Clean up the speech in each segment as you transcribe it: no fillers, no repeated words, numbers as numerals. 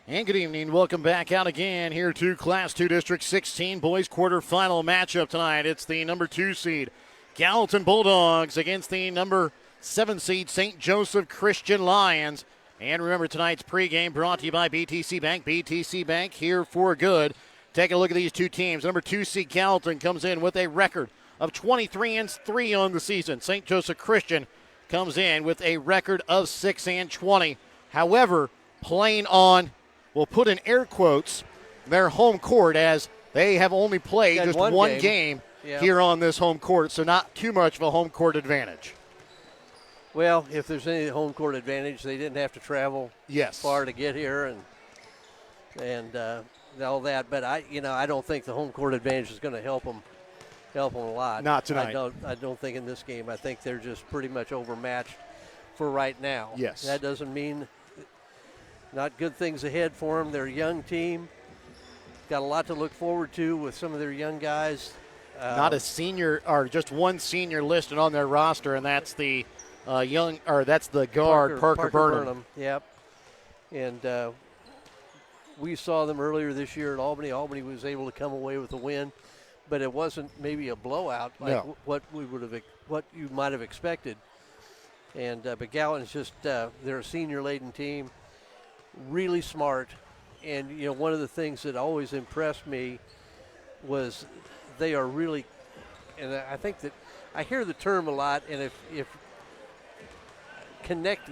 And good evening. Welcome back out again here to Class 2 District 16 boys quarterfinal matchup tonight. It's the number 2 seed Gallatin Bulldogs against the number 7 seed St. Joseph Christian Lions. And remember, tonight's pregame brought to you by BTC Bank. BTC Bank here for good. Take a look at these two teams. Number 2 seed Gallatin comes in with a record of 23-3 on the season. St. Joseph Christian comes in with a record of 6-20. However, playing on, we'll put in air quotes, their home court, as they have only played just one game here on this home court, so not too much of a home court advantage. Well, if there's any home court advantage, they didn't have to travel far to get here and all that. But I don't think the home court advantage is going to help them a lot. Not tonight. I don't think in this game. I think they're just pretty much overmatched for right now. Yes. That doesn't mean not good things ahead for them. They're a young team. Got a lot to look forward to with some of their young guys. Not a senior, or just one senior listed on their roster, and that's the that's the guard, Parker Burnham. Yep. And we saw them earlier this year at Albany. Albany was able to come away with a win, but it wasn't maybe a blowout like what you might have expected. And but Gallatin's just they're a senior-laden team, really smart. And one of the things that always impressed me was they are really, and I think that I hear the term a lot. And if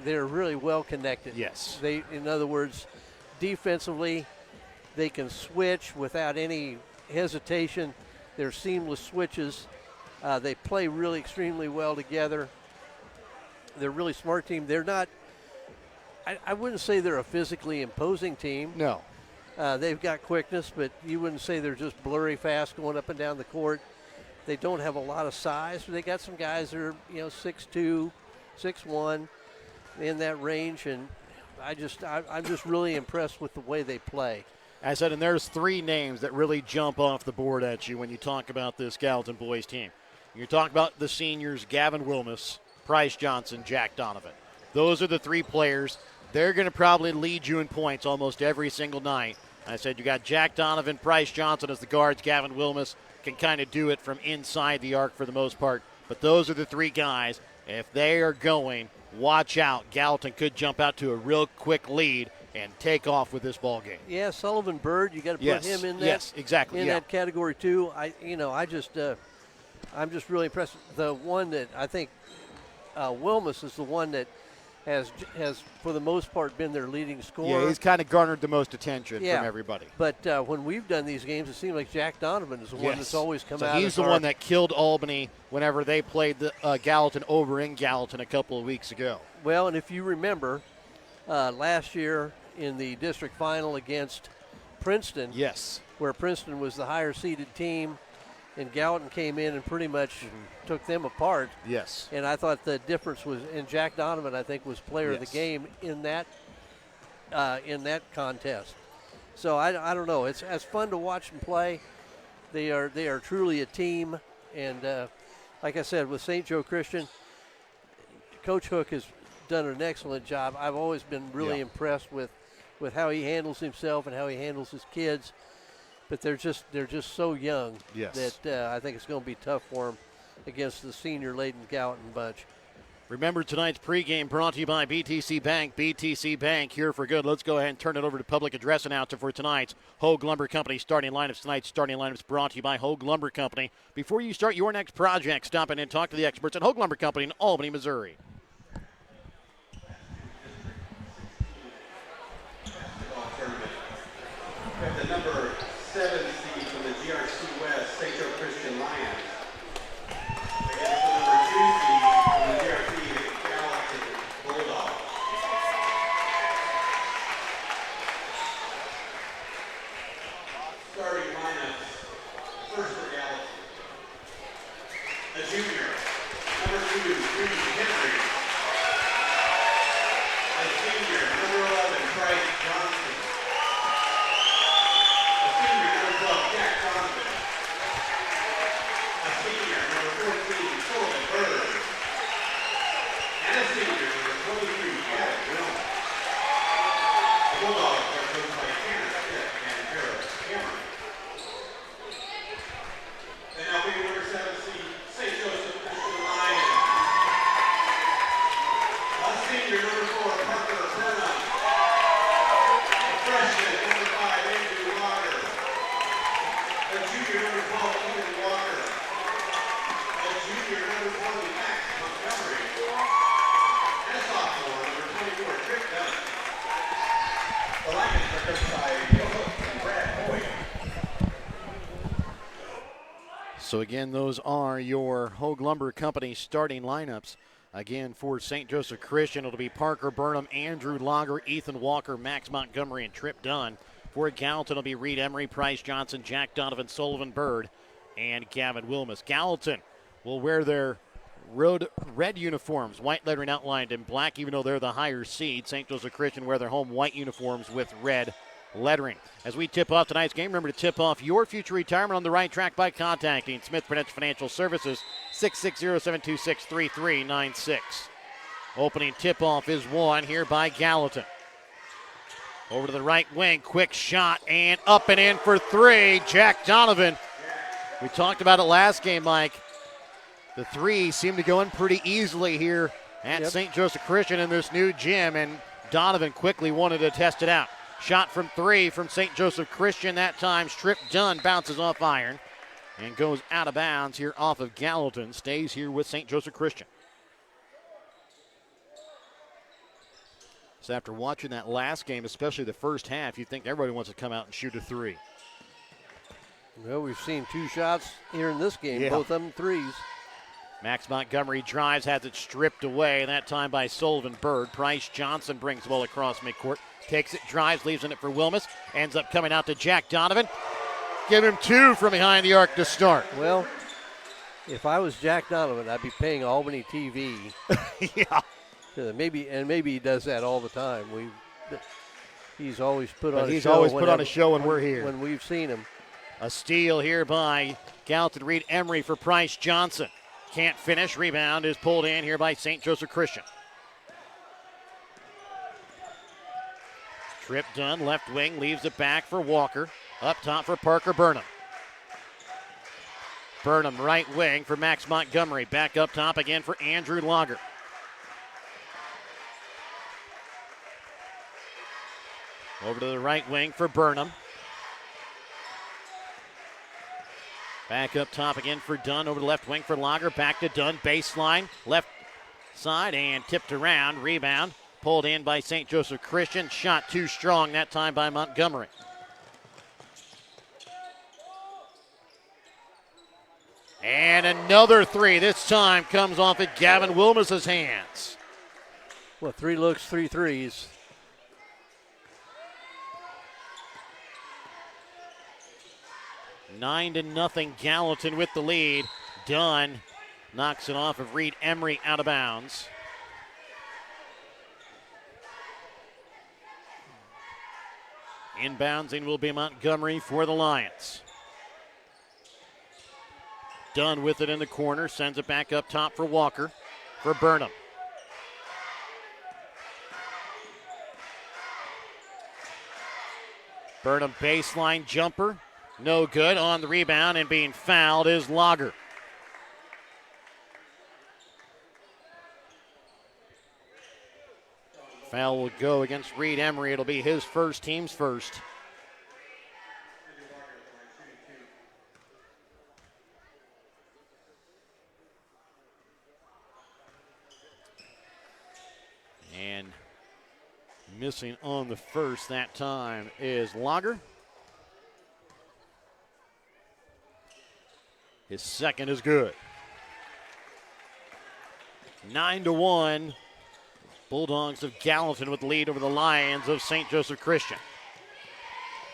they're really well connected. Yes. In other words, defensively, they can switch without any hesitation. They're seamless switches. They play really extremely well together. They're a really smart team. They're not, I wouldn't say they're a physically imposing team. No. They've got quickness, but you wouldn't say they're just blurry fast going up and down the court. They don't have a lot of size, but they got some guys that are, 6'2", 6'1", in that range, and I'm just really impressed with the way they play. I said, and there's 3 names that really jump off the board at you when you talk about this Gallatin boys team. You talk about the seniors, Gavin Wilmus, Price Johnson, Jack Donovan. Those are the 3 players. They're going to probably lead you in points almost every single night. I said you got Jack Donovan, Price Johnson as the guards. Gavin Wilmus can kind of do it from inside the arc for the most part. But those are the 3 guys. If they are going, watch out. Gallatin could jump out to a real quick lead and take off with this ball game. Yeah, Sullivan Bird, you got to put him in that. Yes, exactly. In that category too. I'm just really impressed. The one that I think Wilmus is the one that has for the most part been their leading scorer. Yeah, he's kind of garnered the most attention from everybody. But when we've done these games, it seems like Jack Donovan is the one that's always come out. He's the one that killed Albany whenever they played the Gallatin over in Gallatin a couple of weeks ago. Well, and if you remember, last year in the district final against Princeton, where Princeton was the higher seeded team, and Gallatin came in and pretty much took them apart. Yes. And I thought the difference was, and Jack Donovan, I think, was player of the game in that contest. So I don't know. It's fun to watch them play. They are truly a team. And like I said, with St. Joe Christian, Coach Hook has done an excellent job. I've always been really impressed with how he handles himself and how he handles his kids. But they're just so young that I think it's going to be tough for them against the senior-laden Gallatin bunch. Remember, tonight's pregame brought to you by BTC Bank. BTC Bank here for good. Let's go ahead and turn it over to public address announcer for tonight's Hogue Lumber Company starting lineups. Tonight's starting lineups brought to you by Hogue Lumber Company. Before you start your next project, stop in and talk to the experts at Hogue Lumber Company in Albany, Missouri. The number 7 seed from the GRC West, St. Joe Christian Lions. Against the number 2 seed from the GRC Gallatin Bulldogs. Starting lineups. First for Gallatin. A junior, number 2, Reed Henry. A senior, number 11, Price Johnson. Bulldogs are coached by So again, those are your Hogue Lumber Company starting lineups. Again, for St. Joseph Christian, it'll be Parker Burnham, Andrew Lager, Ethan Walker, Max Montgomery, and Trip Dunn. For Gallatin, it'll be Reed Emery, Price Johnson, Jack Donovan, Sullivan Bird, and Gavin Wilmus. Gallatin will wear their road red uniforms, white lettering outlined in black, even though they're the higher seed. St. Joseph Christian wear their home white uniforms with red lettering. As we tip off tonight's game, remember to tip off your future retirement on the right track by contacting Smith Prudential Financial Services, 660-726-3396. Opening tip-off is won here by Gallatin. Over to the right wing, quick shot, and up and in for three. Jack Donovan. We talked about it last game, Mike. The three seem to go in pretty easily here at St. Joseph Christian in this new gym, and Donovan quickly wanted to test it out. Shot from three from St. Joseph Christian. That time, Strip Dunn bounces off iron and goes out of bounds here off of Gallatin. Stays here with St. Joseph Christian. So after watching that last game, especially the first half, you think everybody wants to come out and shoot a three. Well, we've seen two shots here in this game, both of them threes. Max Montgomery drives, has it stripped away, that time by Sullivan Bird. Price Johnson brings the ball across midcourt, takes it, drives, leaves it for Wilmus, ends up coming out to Jack Donovan. Give him two from behind the arc to start. Well, if I was Jack Donovan, I'd be paying Albany TV. Yeah. Maybe he does that all the time. He's always put on a show when we're here. When we've seen him. A steal here by Gallatin. Reed Emery for Price Johnson. Can't finish. Rebound is pulled in here by St. Joseph Christian. Trip Dunn, left wing, leaves it back for Walker. Up top for Parker Burnham. Burnham, right wing for Max Montgomery. Back up top again for Andrew Lager. Over to the right wing for Burnham. Back up top again for Dunn. Over to left wing for Lager. Back to Dunn. Baseline. Left side and tipped around. Rebound. Pulled in by St. Joseph Christian. Shot too strong that time by Montgomery. And another three. This time comes off at Gavin Wilmus' hands. Well, 3 looks, 3 threes. 9-0 Gallatin with the lead. Dunn knocks it off of Reed Emery out of bounds. Inboundsing will be Montgomery for the Lions. Dunn with it in the corner, sends it back up top for Walker, for Burnham. Burnham baseline jumper. No good. On the rebound and being fouled is Lager. Foul will go against Reed Emery. It'll be his first, team's first. And missing on the first that time is Lager. His second is good. 9-1. Bulldogs of Gallatin with the lead over the Lions of St. Joseph Christian.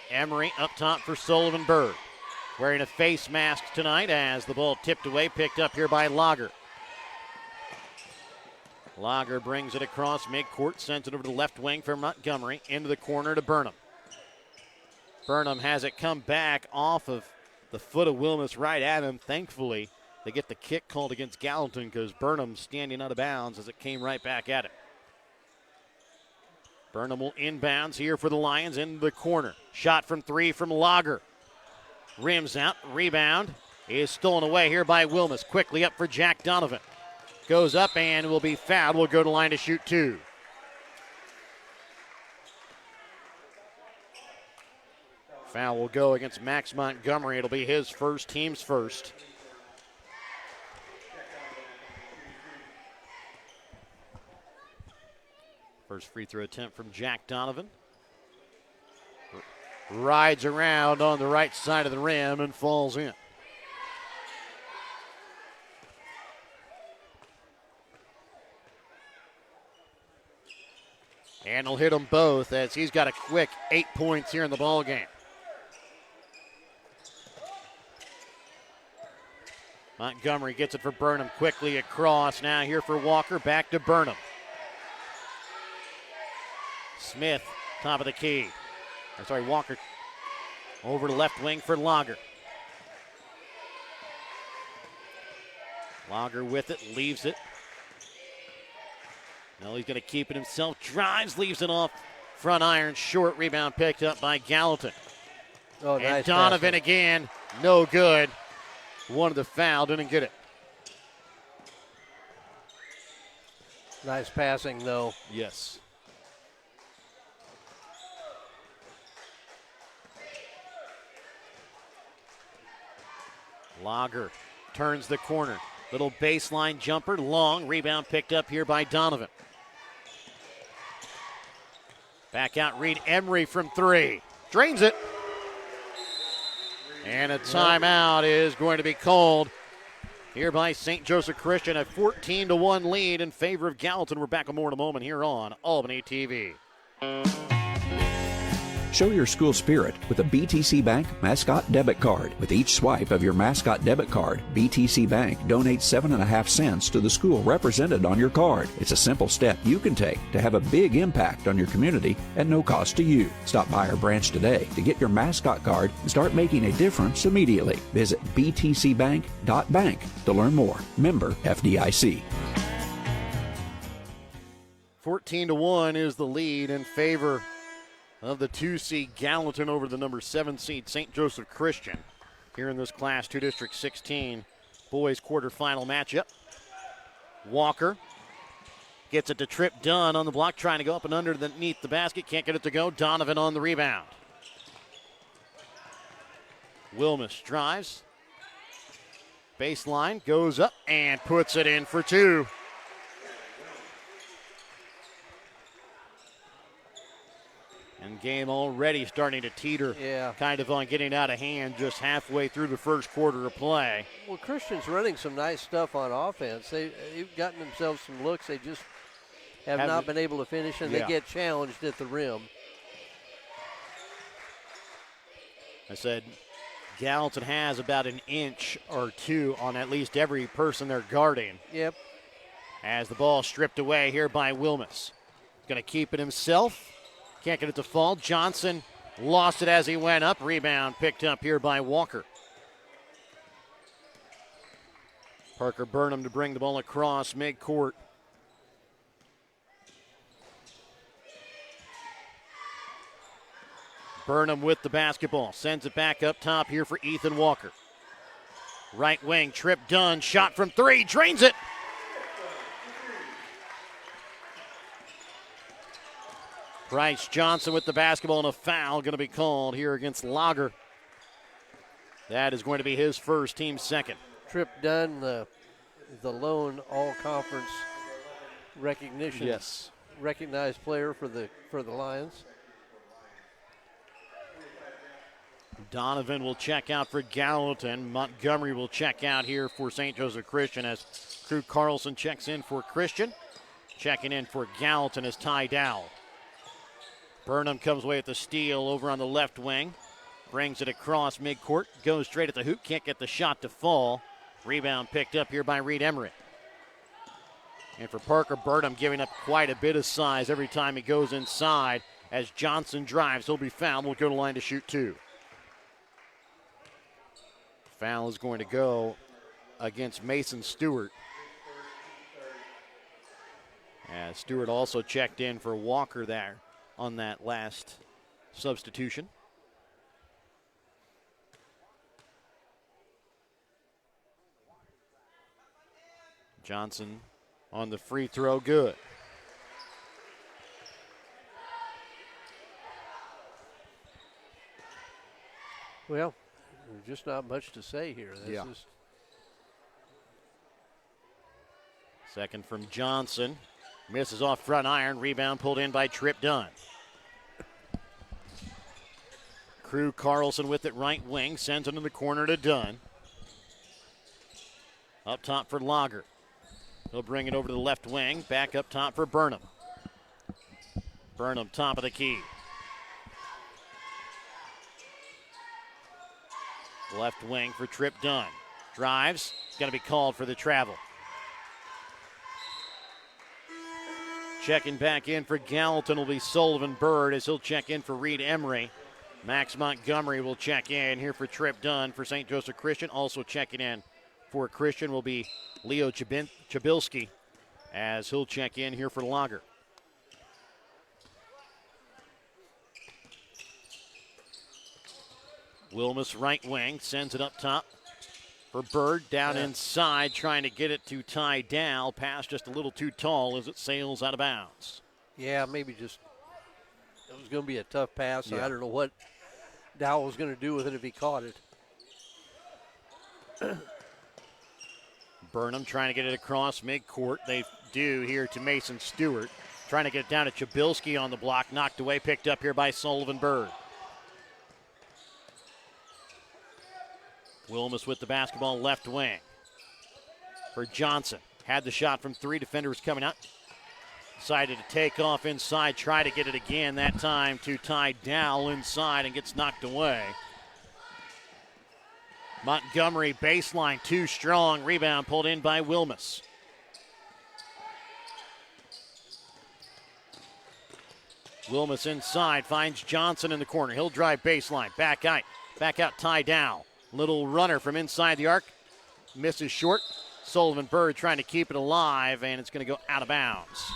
Emery up top for Sullivan Bird. Wearing a face mask tonight as the ball tipped away, picked up here by Lager. Lager brings it across midcourt, sends it over to the left wing for Montgomery, into the corner to Burnham. Burnham has it come back off of the foot of Wilmus right at him. Thankfully, they get the kick called against Gallatin because Burnham standing out of bounds as it came right back at him. Burnham will inbounds here for the Lions in the corner. Shot from three from Lager. Rims out. Rebound is stolen away here by Wilmus. Quickly up for Jack Donovan. Goes up and will be fouled. Will go to line to shoot two. Foul will go against Max Montgomery. It'll be his first, team's first. First free throw attempt from Jack Donovan. Rides around on the right side of the rim and falls in. And he'll hit them both as he's got a quick 8 points here in the ball game. Montgomery gets it for Burnham quickly across. Now here for Walker, back to Burnham. Smith, top of the key. Walker over to left wing for Lager. Lager with it, leaves it. No, he's going to keep it himself. Drives, leaves it off. Front iron, short rebound picked up by Gallatin. Oh, and nice Donovan pass. again, no good. Wanted the foul, didn't get it. Nice passing, though. Yes. Lager turns the corner. Little baseline jumper, long. Rebound picked up here by Donovan. Back out, Reed Emery from three. Drains it. And a timeout is going to be called here by St. Joseph Christian. A 14-1 lead in favor of Gallatin. We're back with more in a moment here on Albany TV. Show your school spirit with a BTC Bank Mascot Debit Card. With each swipe of your Mascot Debit Card, BTC Bank donates 7.5 cents to the school represented on your card. It's a simple step you can take to have a big impact on your community at no cost to you. Stop by our branch today to get your Mascot Card and start making a difference immediately. Visit btcbank.bank to learn more. Member FDIC. 14-1 is the lead in favor of the 2-seed Gallatin over the number 7-seed St. Joseph Christian here in this Class 2 District 16 boys quarterfinal matchup. Walker gets it to Trip Dunn on the block, trying to go up and underneath the basket. Can't get it to go. Donovan on the rebound. Wilmus drives. Baseline, goes up and puts it in for two. And game already starting to teeter, kind of on getting out of hand just halfway through the first quarter of play. Well, Christian's running some nice stuff on offense. They've gotten themselves some looks. They just have not been able to finish, and they get challenged at the rim. I said Gallatin has about an inch or two on at least every person they're guarding. Yep. As the ball stripped away here by Wilmus. Going to keep it himself. Can't get it to fall. Johnson lost it as he went up. Rebound picked up here by Walker. Parker Burnham to bring the ball across midcourt. Burnham with the basketball. Sends it back up top here for Ethan Walker. Right wing, Trip Dunn. Shot from three. Drains it. Bryce Johnson with the basketball, and a foul going to be called here against Lager. That is going to be his first, team second. Trip Dunn, the lone all-conference recognition. Yes. Recognized player for the Lions. Donovan will check out for Gallatin. Montgomery will check out here for St. Joseph Christian as Crew Carlson checks in for Christian. Checking in for Gallatin is Ty Dowell. Burnham comes away with the steal over on the left wing. Brings it across midcourt. Goes straight at the hoop. Can't get the shot to fall. Rebound picked up here by Reed Emery. And for Parker Burnham, giving up quite a bit of size every time he goes inside. As Johnson drives, he'll be fouled. We'll go to line to shoot two. Foul is going to go against Mason Stewart. As Stewart also checked in for Walker there on that last substitution. Johnson on the free throw, good. Well, there's just not much to say here. Second from Johnson. Misses off front iron. Rebound pulled in by Trip Dunn. Crew Carlson with it right wing. Sends it in the corner to Dunn. Up top for Lager. He'll bring it over to the left wing. Back up top for Burnham. Burnham, top of the key. Left wing for Trip Dunn. Drives. Going to be called for the travel. Checking back in for Gallatin will be Sullivan Bird as he'll check in for Reed Emery. Max Montgomery will check in here for Trip Dunn for St. Joseph Christian. Also checking in for Christian will be Leo Chabilski as he'll check in here for Lager. Wilmus right wing sends it up top for Bird down inside, trying to get it to Ty Dow. Pass just a little too tall as it sails out of bounds. Yeah, maybe just it was going to be a tough pass. Yeah. I don't know what Dow was going to do with it if he caught it. Burnham trying to get it across midcourt. They do here to Mason Stewart. Trying to get it down to Chabilski on the block. Knocked away, picked up here by Sullivan Bird. Wilmus with the basketball left wing for Johnson. Had the shot from three. Defenders coming out. Decided to take off inside. Try to get it again. That time to Ty Dow inside and gets knocked away. Montgomery baseline too strong. Rebound pulled in by Wilmus. Wilmus inside finds Johnson in the corner. He'll drive baseline. Back out Ty Dow. Little runner from inside the arc. Misses short. Sullivan Bird trying to keep it alive, and it's going to go out of bounds.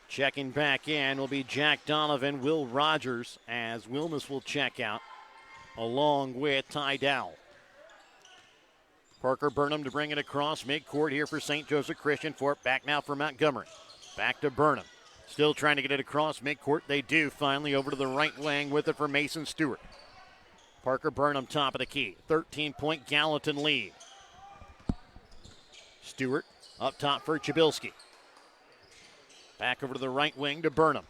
Checking back in will be Jack Donovan, Will Rogers, as Wilmus will check out, along with Ty Dowell. Parker Burnham to bring it across midcourt here for St. Joseph Christian. Back now for Montgomery. Back to Burnham. Still trying to get it across midcourt. They do finally over to the right wing with it for Mason Stewart. Parker Burnham top of the key. 13-point Gallatin lead. Stewart up top for Chabilski. Back over to the right wing to Burnham.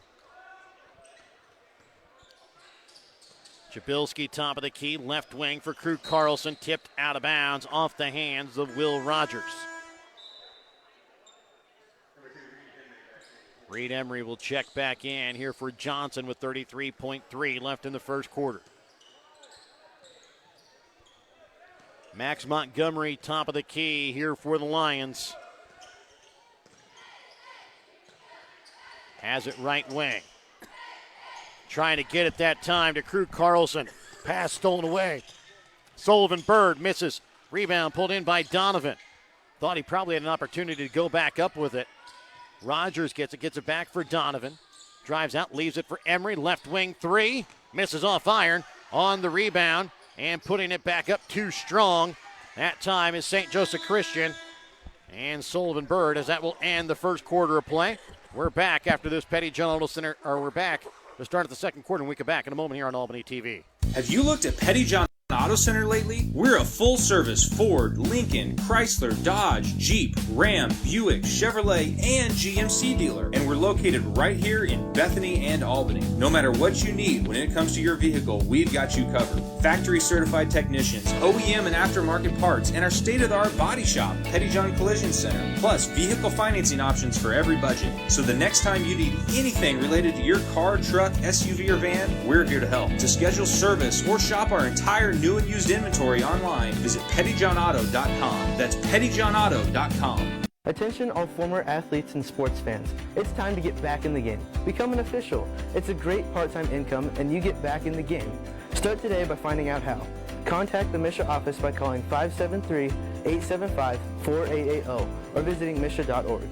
Chabilski top of the key. Left wing for Crew Carlson. Tipped out of bounds off the hands of Will Rogers. Reed Emery will check back in here for Johnson with 33.3 left in the first quarter. Max Montgomery, top of the key here for the Lions. Has it right wing. Trying to get it that time to Crew Carlson. Pass stolen away. Sullivan Bird misses. Rebound pulled in by Donovan. Thought he probably had an opportunity to go back up with it. Rogers gets it back for Donovan. Drives out, leaves it for Emery. Left wing three. Misses off iron on the rebound. And putting it back up too strong. That time is St. Joseph Christian. And Sullivan Bird, as that will end the first quarter of play. We're back after this Petty John Auto Center, or we're back to start of the second quarter, and we come back in a moment here on Albany TV. Have you looked at Petty John Auto Center lately? We're a full-service Ford, Lincoln, Chrysler, Dodge, Jeep, Ram, Buick, Chevrolet, and GMC dealer. And we're located right here in Bethany and Albany. No matter what you need when it comes to your vehicle, we've got you covered. Factory-certified technicians, OEM and aftermarket parts, and our state-of-the-art body shop, Petty John Collision Center. Plus, vehicle financing options for every budget. So the next time you need anything related to your car, truck, SUV, or van, we're here to help. To schedule service or shop our entire new and used inventory online, visit pettyjohnauto.com. That's pettyjohnauto.com. Attention all former athletes and sports fans. It's time to get back in the game. Become an official. It's a great part-time income and you get back in the game. Start today by finding out how. Contact the MSHSAA office by calling 573-875-4880 or visiting MSHSAA.org.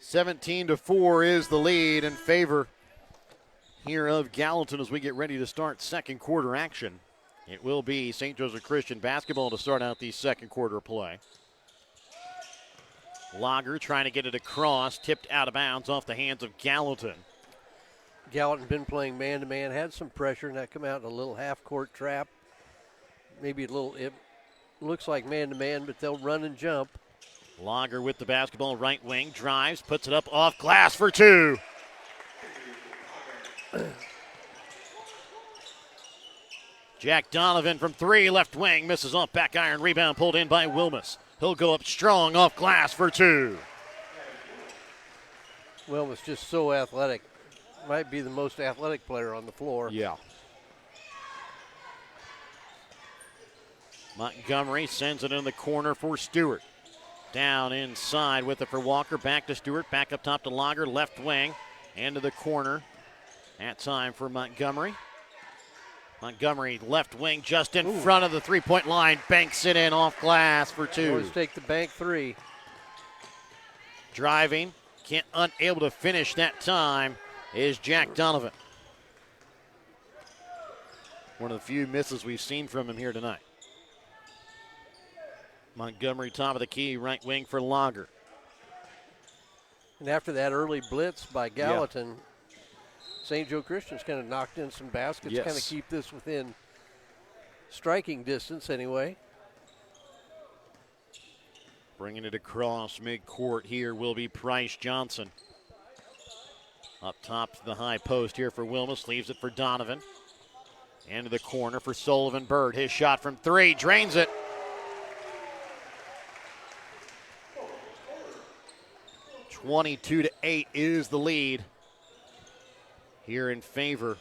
(17-4) is the lead in favor here of Gallatin as we get ready to start second quarter action. It will be St. Joseph Christian basketball to start out the second quarter play. Lager trying to get it across, tipped out of bounds off the hands of Gallatin. Gallatin been playing man-to-man, had some pressure, and that come out in a little half-court trap. Maybe it looks like man-to-man, but they'll run and jump. Lager with the basketball, right wing, drives, puts it up off glass for two. Jack Donovan from 3, left wing, misses off back iron, rebound pulled in by Wilmus. He'll go up strong off glass for 2. Wilmus just so athletic. Might be the most athletic player on the floor. Yeah. Montgomery sends it in the corner for Stewart. Down inside with it for Walker. Back to Stewart. Back up top to Lager. Left wing. Into the corner. That time for Montgomery. Montgomery left wing just in front of the three-point line. Banks it in off glass for 2. Always take the bank 3. Driving. Unable to finish that time is Jack Donovan. One of the few misses we've seen from him here tonight. Montgomery, top of the key, right wing for Lager. And after that early blitz by Gallatin, St. Joe Christian's kind of knocked in some baskets, kind of keep this within striking distance anyway. Bringing it across midcourt here will be Price Johnson. Up top to the high post here for Wilmus, leaves it for Donovan. Into the corner for Sullivan Bird. His shot from 3, drains it. (22-8) is the lead here in favor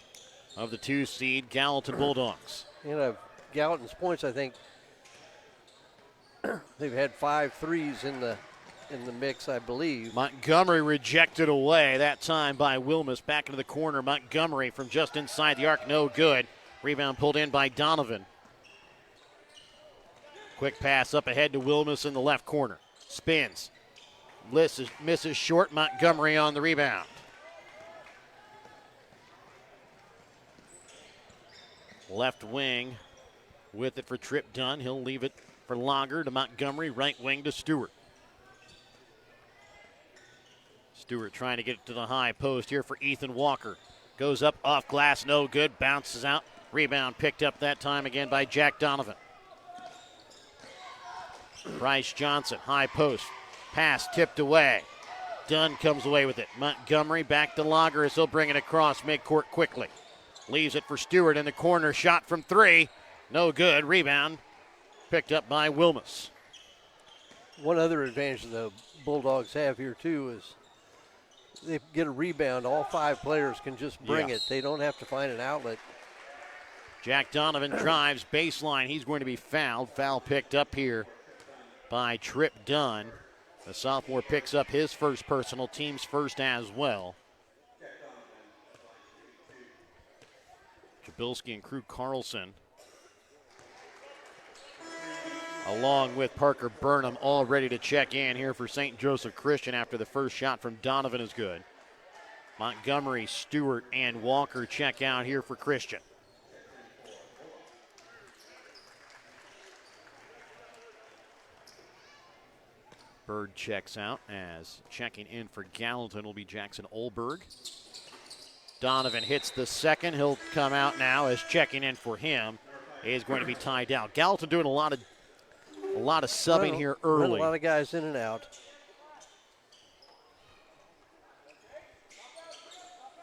of the 2 seed Gallatin Bulldogs. Gallatin's points, I think, they've had 5 threes in the mix, I believe. Montgomery rejected away that time by Wilmus. Back into the corner. Montgomery from just inside the arc, no good. Rebound pulled in by Donovan. Quick pass up ahead to Wilmus in the left corner. Spins. Misses short. Montgomery on the rebound. Left wing with it for Tripp Dunn. He'll leave it for Lager to Montgomery. Right wing to Stewart. Stewart trying to get it to the high post here for Ethan Walker. Goes up off glass, no good. Bounces out. Rebound picked up that time again by Jack Donovan. Bryce Johnson, high post. Pass tipped away. Dunn comes away with it. Montgomery back to Lager as he'll bring it across midcourt quickly. Leaves it for Stewart in the corner. Shot from 3. No good. Rebound picked up by Wilmus. One other advantage the Bulldogs have here, too, is they get a rebound. All 5 players can just bring it. They don't have to find an outlet. Jack Donovan drives baseline. He's going to be fouled. Foul picked up here by Tripp Dunn. The sophomore picks up his first personal, team's first as well. Jabilski and Crew Carlson, along with Parker Burnham, all ready to check in here for St. Joseph Christian after the first shot from Donovan is good. Montgomery, Stewart, and Walker check out here for Christian. Bird checks out as checking in for Gallatin will be Jackson Olberg. Donovan hits the second. He'll come out now as checking in for him is going to be Ty Dow. Gallatin doing a lot of subbing here early. A lot of guys in and out.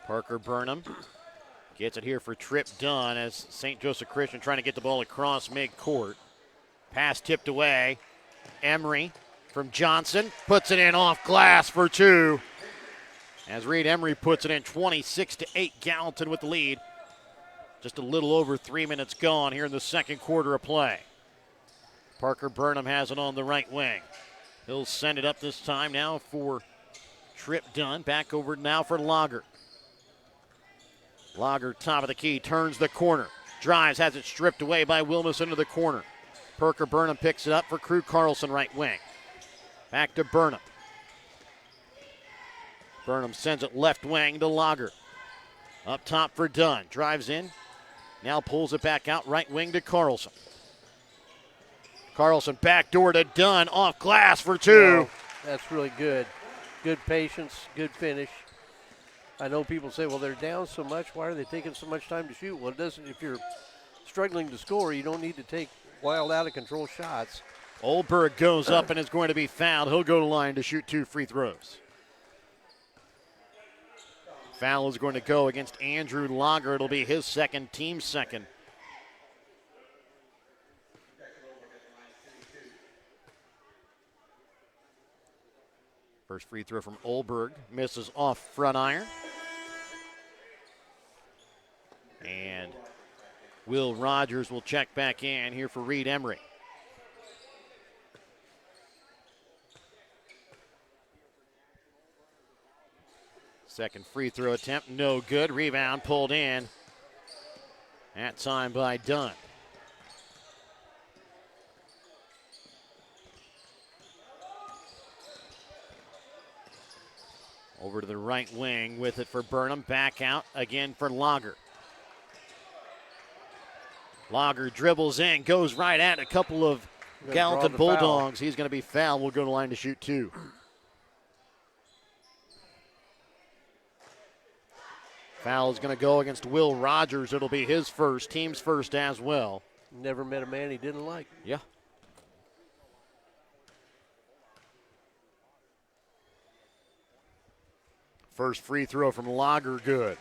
Parker Burnham gets it here for Tripp Dunn as St. Joseph Christian trying to get the ball across midcourt. Pass tipped away. Emery from Johnson puts it in off glass for 2. As Reed Emery puts it in, 26-8, Gallatin with the lead. Just a little over 3 minutes gone here in the second quarter of play. Parker Burnham has it on the right wing. He'll send it up this time now for Tripp Dunn. Back over now for Lager. Lager, top of the key, turns the corner. Drives, has it stripped away by Wilmus into the corner. Parker Burnham picks it up for Crew Carlson, right wing. Back to Burnham. Burnham sends it left wing to Lager. Up top for Dunn. Drives in. Now pulls it back out right wing to Carlson. Carlson backdoor to Dunn. Off glass for 2. Oh, that's really good. Good patience, good finish. I know people say, well, they're down so much. Why are they taking so much time to shoot? Well, it doesn't. If you're struggling to score, you don't need to take wild, out-of-control shots. Olberg goes up and is going to be fouled. He'll go to line to shoot 2 free throws. Foul is going to go against Andrew Lager. It'll be his second, team second. First free throw from Olberg misses off front iron. And Will Rogers will check back in here for Reed Emery. Second free throw attempt, no good. Rebound pulled in. That time by Dunn. Over to the right wing with it for Burnham. Back out again for Lager. Lager dribbles in, goes right at a couple of Gallatin Bulldogs. He's going to be fouled. We'll go to the line to shoot two. Foul is going to go against Will Rogers. It'll be his first, team's first as well. Never met a man he didn't like. Yeah. First free throw from Lager, good.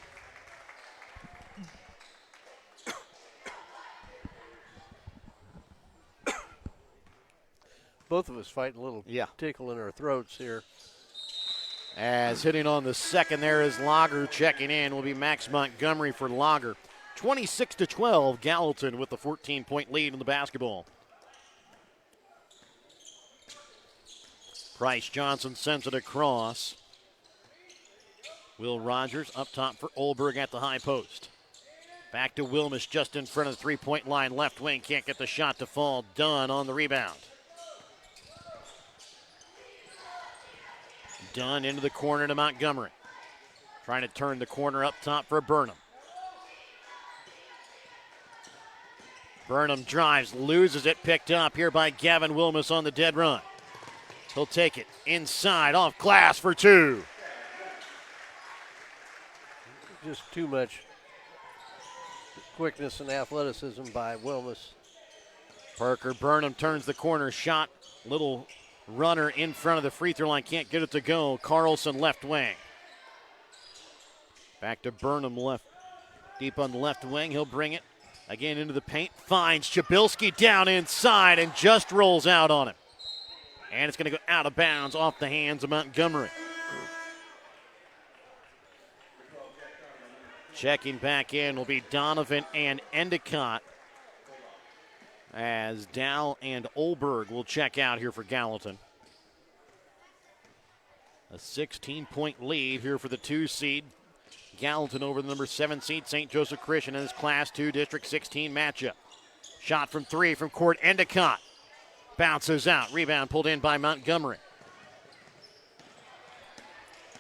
Both of us fighting a little tickle in our throats here. As hitting on the second there is Lager. Checking in will be Max Montgomery for Lager. 26-12, Gallatin with the 14-point lead in the basketball. Price Johnson sends it across. Will Rogers up top for Olberg at the high post. Back to Wilmus just in front of the three-point line. Left wing can't get the shot to fall. Dunn on the rebound. Dunn into the corner to Montgomery. Trying to turn the corner up top for Burnham. Burnham drives, loses it, picked up here by Gavin Wilmus on the dead run. He'll take it inside, off glass for two. Just too much quickness and athleticism by Wilmus. Parker Burnham turns the corner, shot, little runner in front of the free throw line, can't get it to go. Carlson left wing. Back to Burnham left, deep on the left wing. He'll bring it again into the paint. Finds Chabilski down inside and just rolls out on him. And it's going to go out of bounds off the hands of Montgomery. Checking back in will be Donovan and Endicott, as Dow and Olberg will check out here for Gallatin. A 16-point lead here for the 2 seed. Gallatin over the number 7 seed, St. Joseph Christian, in his Class 2 District 16 matchup. Shot from 3 from court, Endicott. Bounces out, rebound pulled in by Montgomery.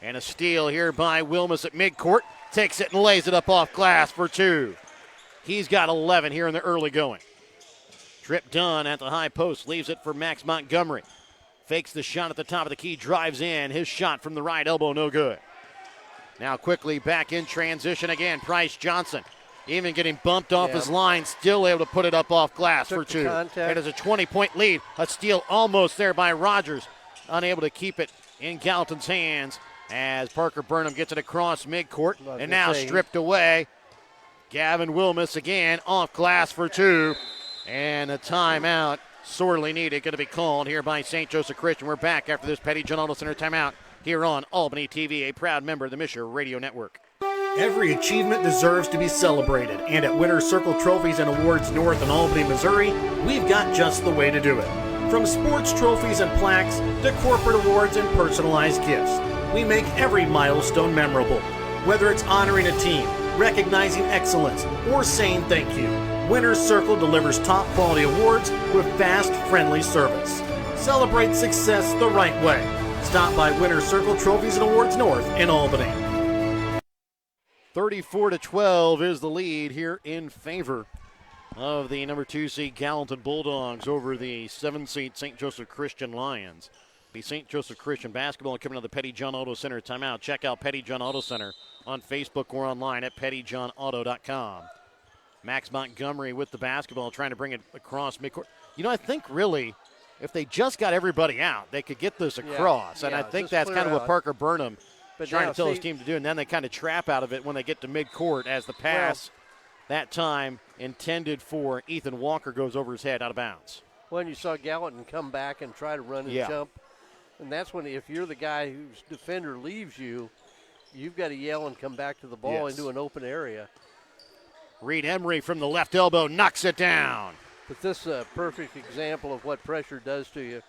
And a steal here by Wilmus at midcourt. Takes it and lays it up off glass for two. He's got 11 here in the early going. Trip Dunn at the high post, leaves it for Max Montgomery. Fakes the shot at the top of the key, drives in. His shot from the right elbow, no good. Now quickly back in transition again, Price Johnson. Even getting bumped off his line, still able to put it up off glass for two. It is a 20-point lead. A steal almost there by Rogers. Unable to keep it in Gallatin's hands as Parker Burnham gets it across midcourt. And now stripped away. Gavin Wilmus again off glass for two. And a timeout sorely needed, going to be called here by St. Joseph Christian. We're back after this Petty John Auto Center timeout here on Albany TV, a proud member of the MSHSAA Radio Network. Every achievement deserves to be celebrated, and at Winter Circle Trophies and Awards North in Albany, Missouri, we've got just the way to do it. From sports trophies and plaques to corporate awards and personalized gifts, we make every milestone memorable. Whether it's honoring a team, recognizing excellence, or saying thank you, Winter Circle delivers top quality awards with fast, friendly service. Celebrate success the right way. Stop by Winter Circle Trophies and Awards North in Albany. 34-12 is the lead here in favor of the number 2 seed Gallatin Bulldogs over the 7 seed St. Joseph Christian Lions. The St. Joseph Christian basketball coming to the Petty John Auto Center timeout. Check out Petty John Auto Center on Facebook or online at pettyjohnauto.com. Max Montgomery with the basketball, trying to bring it across midcourt. You know, I think really, if they just got everybody out, they could get this across. And I think that's kind of what Parker Burnham trying to tell his team to do. And then they kind of trap out of it when they get to midcourt as the pass that time intended for Ethan Walker goes over his head out of bounds. When you saw Gallatin come back and try to run and jump, And that's when, if you're the guy whose defender leaves you, you've got to yell and come back to the ball into an open area. Reed Emery from the left elbow knocks it down. But this is a perfect example of what pressure does to you.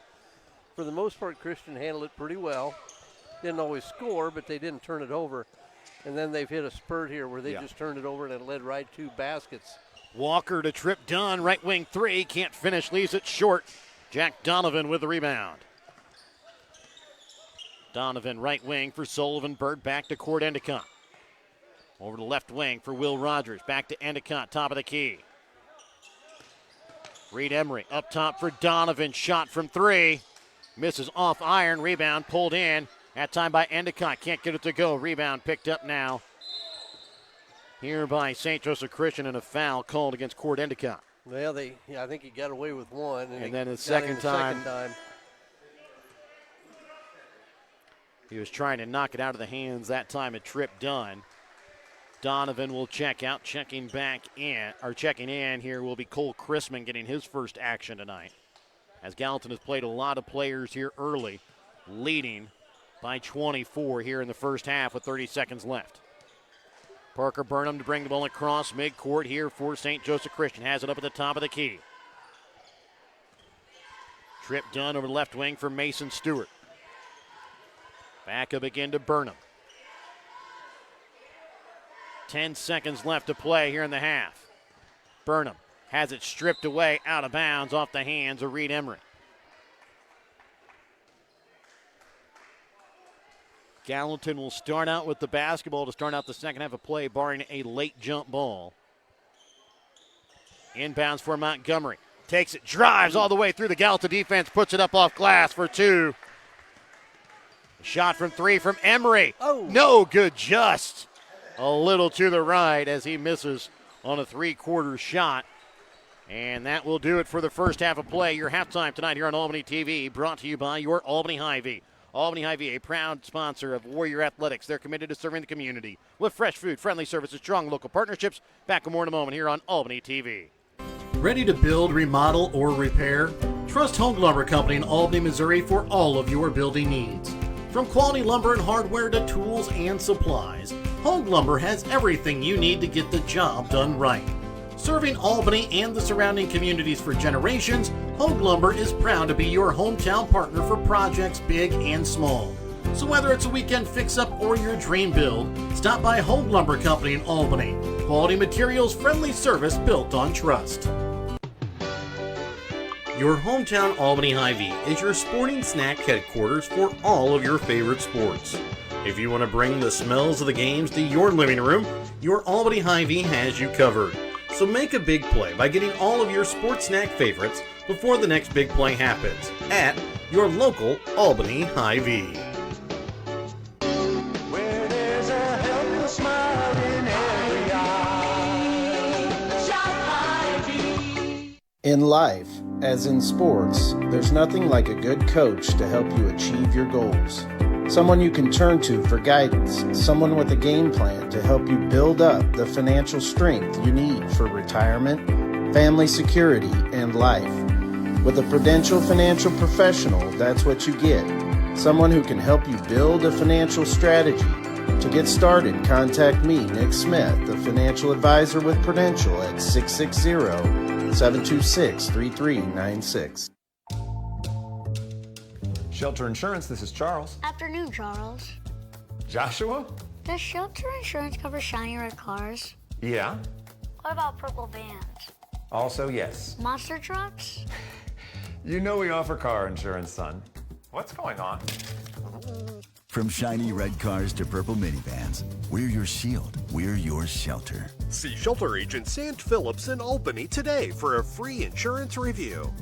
For the most part, Christian handled it pretty well. Didn't always score, but they didn't turn it over. And then they've hit a spurt here where they just turned it over and it led right to baskets. Walker to Trip Dunn, right wing three, can't finish, leaves it short. Jack Donovan with the rebound. Donovan right wing for Sullivan. Bird back to Cord Endicott. Over to left wing for Will Rogers. Back to Endicott, top of the key. Reed Emery up top for Donovan. Shot from three. Misses off iron. Rebound pulled in. That time by Endicott. Can't get it to go. Rebound picked up now here by St. Joseph Christian, and a foul called against Cord Endicott. Well, I think he got away with one. And then the second time, he was trying to knock it out of the hands that time at Trip Dunn. Donovan will check out. Checking in here will be Cole Chrisman getting his first action tonight, as Gallatin has played a lot of players here early, leading by 24 here in the first half with 30 seconds left. Parker Burnham to bring the ball across midcourt here for St. Joseph Christian. Has it up at the top of the key. Trip Dunn over the left wing for Mason Stewart. Back up again to Burnham. 10 seconds left to play here in the half. Burnham has it stripped away out of bounds off the hands of Reed Emery. Gallatin will start out with the basketball to start out the second half of play, barring a late jump ball. Inbounds for Montgomery. Takes it, drives all the way through the Gallatin defense, puts it up off glass for two. A shot from three from Emery. Oh. No good, just a little to the right as he misses on a three-quarter shot. And that will do it for the first half of play. Your halftime tonight here on Albany TV, brought to you by your Albany Hy-Vee. Albany Hy-Vee, a proud sponsor of Warrior Athletics. They're committed to serving the community with fresh food, friendly services, strong local partnerships. Back with more in a moment here on Albany TV. Ready to build, remodel, or repair? Trust Home Lumber Company in Albany, Missouri for all of your building needs. From quality lumber and hardware to tools and supplies, Home Lumber has everything you need to get the job done right. Serving Albany and the surrounding communities for generations, Hogue Lumber is proud to be your hometown partner for projects big and small. So whether it's a weekend fix-up or your dream build, stop by Hogue Lumber Company in Albany. Quality materials, friendly service built on trust. Your hometown Albany Hy-Vee is your sporting snack headquarters for all of your favorite sports. If you want to bring the smells of the games to your living room, your Albany Hy-Vee has you covered. So make a big play by getting all of your sports snack favorites before the next big play happens at your local Albany Hy-Vee. Where there's a helpless smile in every eye. Shout Hy-Vee. In life, as in sports, there's nothing like a good coach to help you achieve your goals. Someone you can turn to for guidance, someone with a game plan to help you build up the financial strength you need for retirement, family security, and life. With a Prudential financial professional, that's what you get. Someone who can help you build a financial strategy. To get started, contact me, Nick Smith, the financial advisor with Prudential at 660-726-3396. Shelter Insurance, this is Charles. Afternoon, Charles. Joshua? Does Shelter Insurance cover shiny red cars? Yeah. What about purple vans? Also, yes. Monster trucks? You know we offer car insurance, son. What's going on? From shiny red cars to purple minivans, we're your shield. We're your shelter. See Shelter Agent Sant Phillips in Albany today for a free insurance review.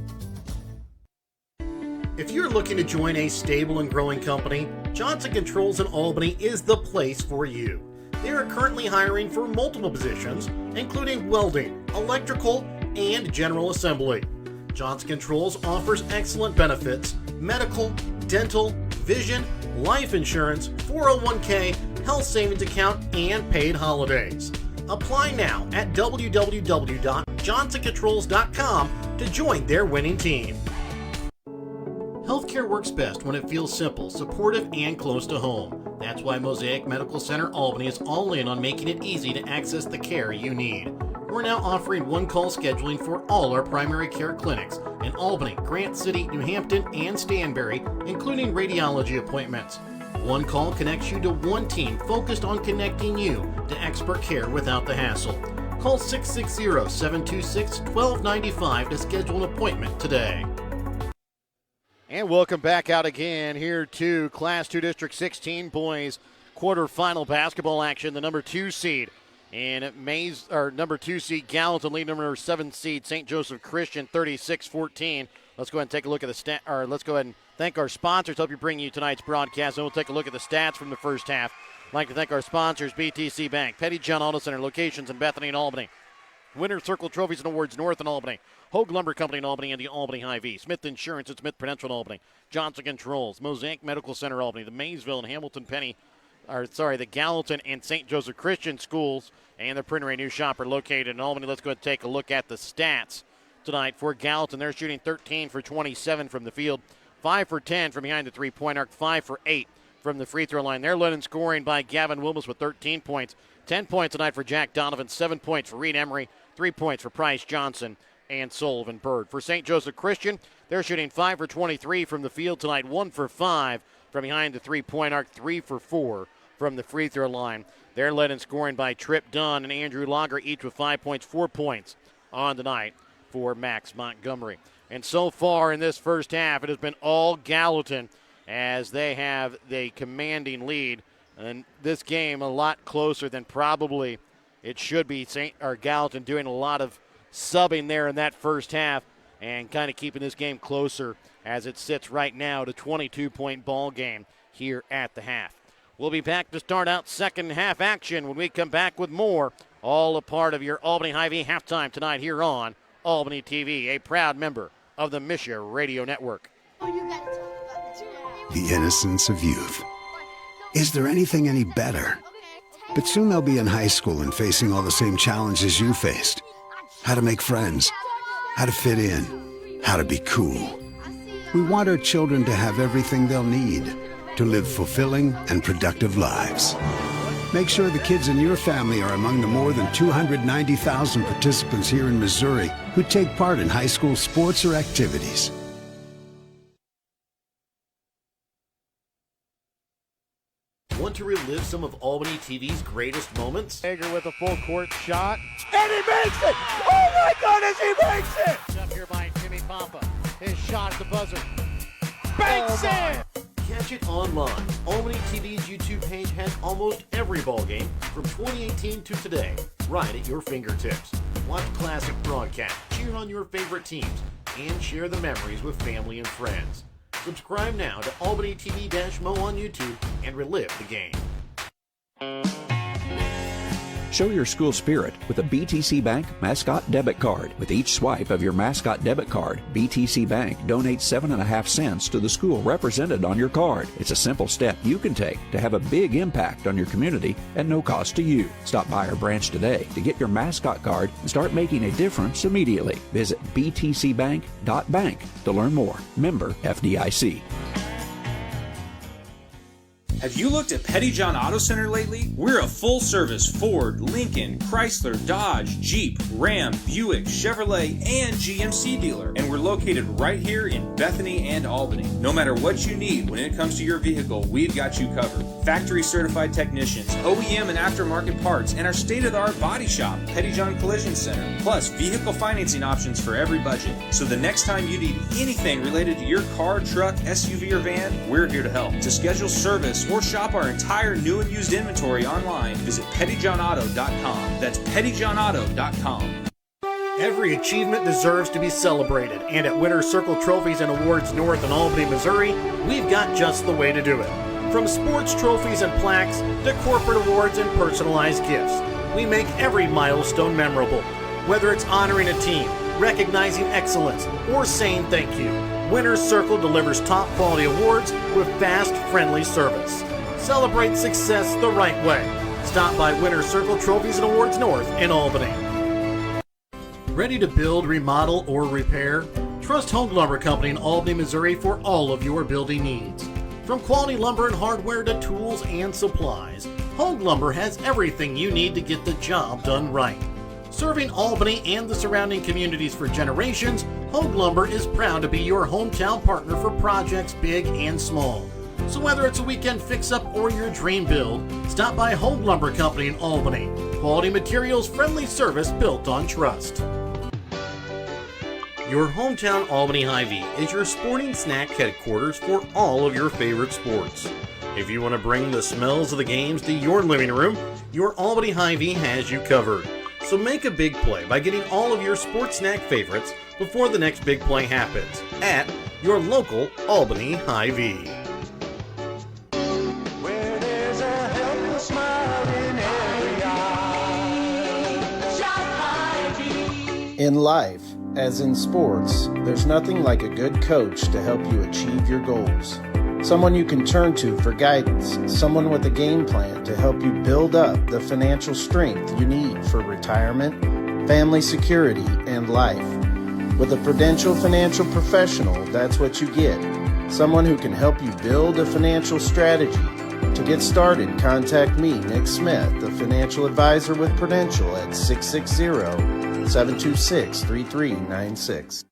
If you're looking to join a stable and growing company, Johnson Controls in Albany is the place for you. They are currently hiring for multiple positions, including welding, electrical, and general assembly. Johnson Controls offers excellent benefits: medical, dental, vision, life insurance, 401k, health savings account, and paid holidays. Apply now at www.johnsoncontrols.com to join their winning team. Healthcare Healthcare works best when it feels simple, supportive, and close to home. That's why Mosaic Medical Center Albany is all in on making it easy to access the care you need. We're now offering one-call scheduling for all our primary care clinics in Albany, Grant City, New Hampton, and Stanberry, including radiology appointments. One call connects you to one team focused on connecting you to expert care without the hassle. Call 660-726-1295 to schedule an appointment today. And welcome back out again here to Class 2 District 16 boys quarterfinal basketball action. The number 2 seed in number 2 seed Gallatin lead number 7 seed St. Joseph Christian 36-14. Let's go ahead and take a look at let's go ahead and thank our sponsors. Help you bring you tonight's broadcast, and we'll take a look at the stats from the first half. I'd like to thank our sponsors, BTC Bank, Petty John Auto Center, locations in Bethany and Albany, Winter Circle Trophies and Awards North in Albany, Hogue Lumber Company in Albany and the Albany Hy-Vee, Smith Insurance at Smith Prudential in Albany, Johnson Controls, Mosaic Medical Center Albany, the Maysville and the Gallatin and St. Joseph Christian schools, and the Printer New Shop are located in Albany. Let's go ahead and take a look at the stats tonight for Gallatin. They're shooting 13 for 27 from the field, 5 for 10 from behind the three-point arc, 5 for 8 from the free throw line. They're led in scoring by Gavin Wilmus with 13 points, 10 points tonight for Jack Donovan, 7 points for Reed Emery, 3 points for Price Johnson and Sullivan Bird. For St. Joseph Christian, they're shooting 5 for 23 from the field tonight, 1 for 5 from behind the three-point arc, 3 for 4 from the free throw line. They're led in scoring by Trip Dunn and Andrew Lager, each with 5 points, 4 points on the night for Max Montgomery. And so far in this first half, it has been all Gallatin as they have the commanding lead. And this game a lot closer than probably it should be. Gallatin doing a lot of subbing there in that first half and kind of keeping this game closer as it sits right now to 22-point ball game here at the half. We'll be back to start out second half action when we come back with more, all a part of your Albany Hy-Vee halftime tonight here on Albany TV, a proud member of the MSHSAA Radio Network. The innocence of youth. Is there anything any better? But soon they'll be in high school and facing all the same challenges you faced. How to make friends, how to fit in, how to be cool. We want our children to have everything they'll need to live fulfilling and productive lives. Make sure the kids in your family are among the more than 290,000 participants here in Missouri who take part in high school sports or activities. Want to relive some of Albany TV's greatest moments? Hager with a full court shot. And he makes it! Oh my goodness, he makes it! Up here by Jimmy Pompa. His shot at the buzzer. Banks it! Catch it online. Albany TV's YouTube page has almost every ball game from 2018 to today, right at your fingertips. Watch classic broadcasts, cheer on your favorite teams, and share the memories with family and friends. Subscribe now to Albany TV-Mo on YouTube and relive the game. Show your school spirit with a BTC Bank Mascot Debit Card. With each swipe of your Mascot Debit Card, BTC Bank donates 7.5 cents to the school represented on your card. It's a simple step you can take to have a big impact on your community at no cost to you. Stop by our branch today to get your Mascot Card and start making a difference immediately. Visit btcbank.bank to learn more. Member FDIC. Have you looked at Petty John Auto Center lately? We're a full-service Ford, Lincoln, Chrysler, Dodge, Jeep, Ram, Buick, Chevrolet, and GMC dealer. And we're located right here in Bethany and Albany. No matter what you need when it comes to your vehicle, we've got you covered. Factory-certified technicians, OEM and aftermarket parts, and our state-of-the-art body shop, Petty John Collision Center. Plus, vehicle financing options for every budget. So the next time you need anything related to your car, truck, SUV, or van, we're here to help. To schedule service or shop our entire new and used inventory online, visit pettyjohnauto.com. That's pettyjohnauto.com. Every achievement deserves to be celebrated, and at Winter Circle Trophies and Awards North in Albany, Missouri, we've got just the way to do it. From sports trophies and plaques to corporate awards and personalized gifts, we make every milestone memorable. Whether it's honoring a team, recognizing excellence, or saying thank you, Winter Circle delivers top quality awards with fast, friendly service. Celebrate success the right way. Stop by Winter Circle Trophies and Awards North in Albany. Ready to build, remodel, or repair? Trust Hogue Lumber Company in Albany, Missouri for all of your building needs. From quality lumber and hardware to tools and supplies, Hogue Lumber has everything you need to get the job done right. Serving Albany and the surrounding communities for generations, Hogue Lumber is proud to be your hometown partner for projects big and small. So whether it's a weekend fix-up or your dream build, stop by Hogue Lumber Company in Albany. Quality materials, friendly service built on trust. Your hometown Albany Hy-Vee is your sporting snack headquarters for all of your favorite sports. If you want to bring the smells of the games to your living room, your Albany Hy-Vee has you covered. So make a big play by getting all of your sports snack favorites before the next big play happens at your local Albany Hy-Vee. Where there's a helpless smile in every eye. Shop Hy-Vee. In life, as in sports, there's nothing like a good coach to help you achieve your goals. Someone you can turn to for guidance, someone with a game plan to help you build up the financial strength you need for retirement, family security, and life. With a Prudential financial professional, that's what you get. Someone who can help you build a financial strategy. To get started, contact me, Nick Smith, the financial advisor with Prudential at 660-726-3396.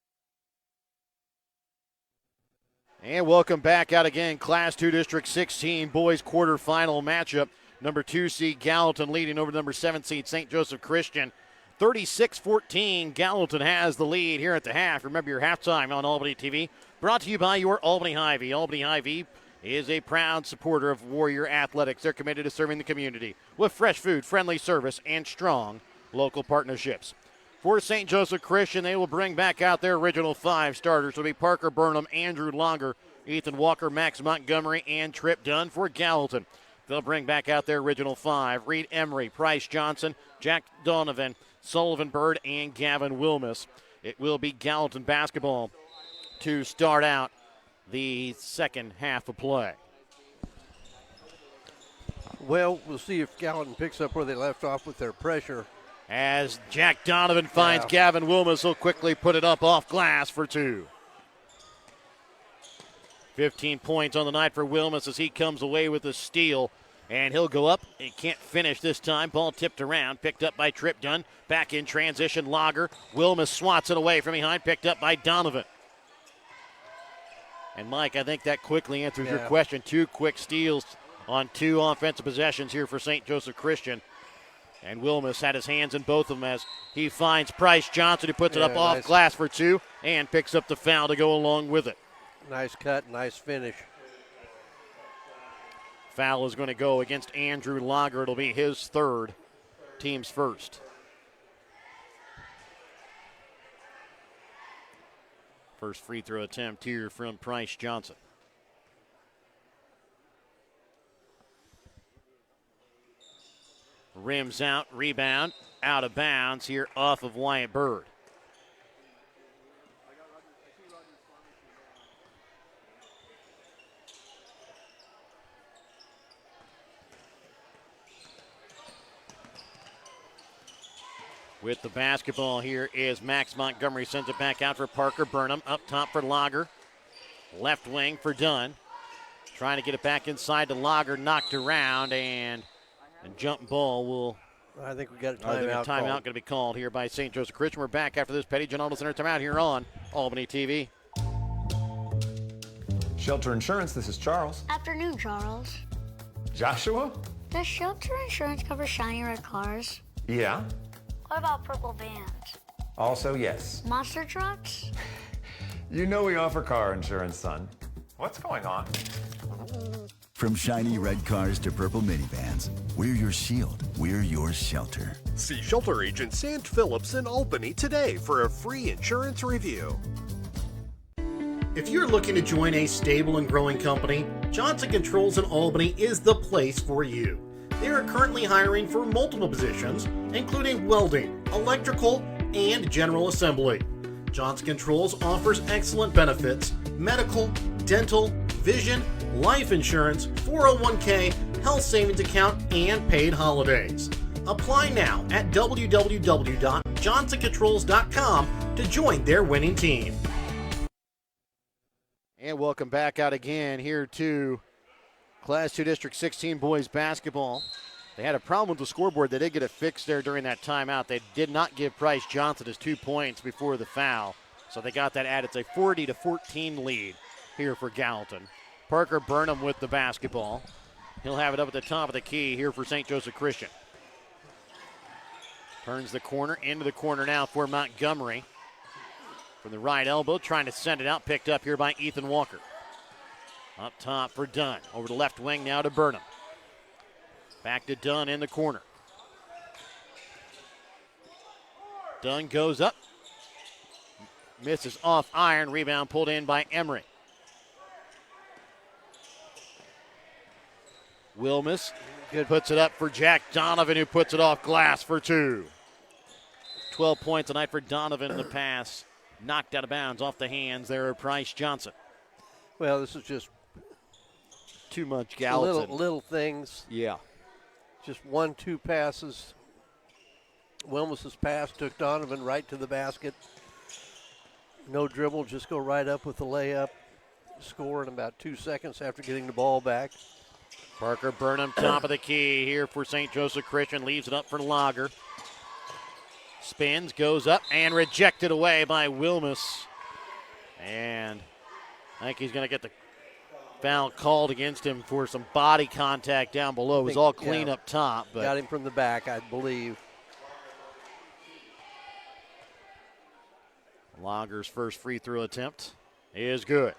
And welcome back out again. Class 2 District 16 boys quarterfinal matchup. Number 2 seed Gallatin leading over number 7 seed St. Joseph Christian. 36-14, Gallatin has the lead here at the half. Remember your halftime on Albany TV. Brought to you by your Albany Hy-Vee. Albany Hy-Vee is a proud supporter of Warrior Athletics. They're committed to serving the community with fresh food, friendly service, and strong local partnerships. For St. Joseph Christian, they will bring back out their original 5 starters. It'll be Parker Burnham, Andrew Longer, Ethan Walker, Max Montgomery, and Trip Dunn. For Gallatin, they'll bring back out their original 5. Reed Emery, Price Johnson, Jack Donovan, Sullivan Bird, and Gavin Wilmus. It will be Gallatin basketball to start out the second half of play. Well, we'll see if Gallatin picks up where they left off with their pressure. As Jack Donovan finds Gavin Wilmus, he'll quickly put it up off glass for 2. 15 points on the night for Wilmus as he comes away with a steal. And he'll go up. He can't finish this time. Ball tipped around. Picked up by Trip Dunn. Back in transition, Lager. Wilmus swats it away from behind. Picked up by Donovan. And, Mike, I think that quickly answers your question. 2 quick steals on 2 offensive possessions here for St. Joseph Christian. And Wilmus had his hands in both of them as he finds Price Johnson, who puts it up off glass for 2 and picks up the foul to go along with it. Nice cut, nice finish. Foul is going to go against Andrew Lager. It'll be his 3rd, team's first. First free throw attempt here from Price Johnson. Rims out, rebound, out of bounds here off of Wyatt Bird. With the basketball here is Max Montgomery. Sends it back out for Parker Burnham. Up top for Lager. Left wing for Dunn. Trying to get it back inside to Lager. Knocked around and jump ball will. I think we got a timeout. Timeout going to be called here by St. Joseph Christian. We're back after this Petty John Aldo Center timeout here on Albany TV. Shelter Insurance, this is Charles. Afternoon, Charles. Joshua? Does Shelter Insurance cover shiny red cars? Yeah. What about purple vans? Also, yes. Monster trucks? You know we offer car insurance, son. What's going on? From shiny red cars to purple minivans, we're your shield, we're your shelter. See Shelter Agent Sant Phillips in Albany today for a free insurance review. If you're looking to join a stable and growing company, Johnson Controls in Albany is the place for you. They are currently hiring for multiple positions, including welding, electrical, and general assembly. Johnson Controls offers excellent benefits, medical, dental, vision, life insurance, 401k, health savings account, and paid holidays. Apply now at www.johnsoncontrols.com to join their winning team. And welcome back out again here to Class 2 District 16 boys basketball. They had a problem with the scoreboard. They did get it fixed there during that timeout. They did not give Price Johnson his 2 points before the foul, so they got that added. It's a 40-14 lead here for Gallatin. Parker Burnham with the basketball. He'll have it up at the top of the key here for St. Joseph Christian. Turns the corner, into the corner now for Montgomery. From the right elbow, trying to send it out, picked up here by Ethan Walker. Up top for Dunn. Over the left wing now to Burnham. Back to Dunn in the corner. Dunn goes up. Misses off iron. Rebound pulled in by Emery. Wilmus puts it up for Jack Donovan, who puts it off glass for 2. 12 points tonight for Donovan in the pass. Knocked out of bounds off the hands there of Price Johnson. Well, this is just too much Gallatin. Little things. Yeah. Just 1-2 passes. Wilmus's pass took Donovan right to the basket. No dribble, just go right up with the layup. Score in about 2 seconds after getting the ball back. Parker Burnham, top of the key here for St. Joseph Christian. Leaves it up for Lager. Spins, goes up, and rejected away by Wilmus. And I think he's going to get the foul called against him for some body contact down below. It was all clean up top. But got him from the back, I believe. Lager's first free throw attempt is good.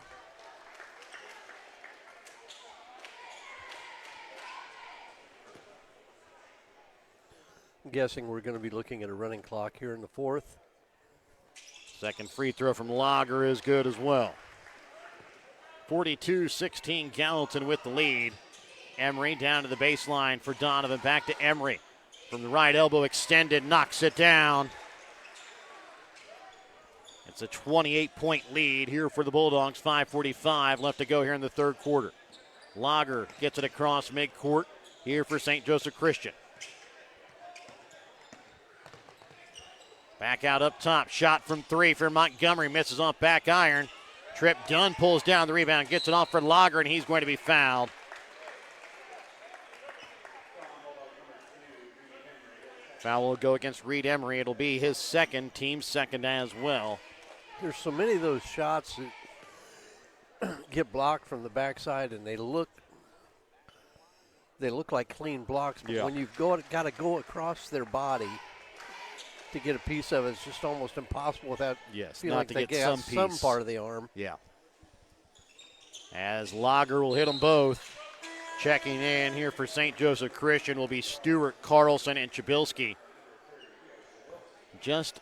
I'm guessing we're going to be looking at a running clock here in the fourth. Second free throw from Lager is good as well. 42-16 Gallatin with the lead. Emery down to the baseline for Donovan. Back to Emery. From the right elbow extended, knocks it down. It's a 28-point lead here for the Bulldogs. 5:45 left to go here in the third quarter. Lager gets it across midcourt here for St. Joseph Christian. Back out up top. Shot from 3 for Montgomery. Misses off back iron. Trip Dunn pulls down the rebound. Gets it off for Lager, and he's going to be fouled. Foul will go against Reed Emery. It'll be his second, team second as well. There's so many of those shots that get blocked from the backside, and they look like clean blocks. But when you've got to go across their body to get a piece of it, it's just almost impossible without feeling like they get some part of the arm. Yeah. As Lager will hit them both. Checking in here for St. Joseph Christian will be Stewart, Carlson, and Chabilski. Just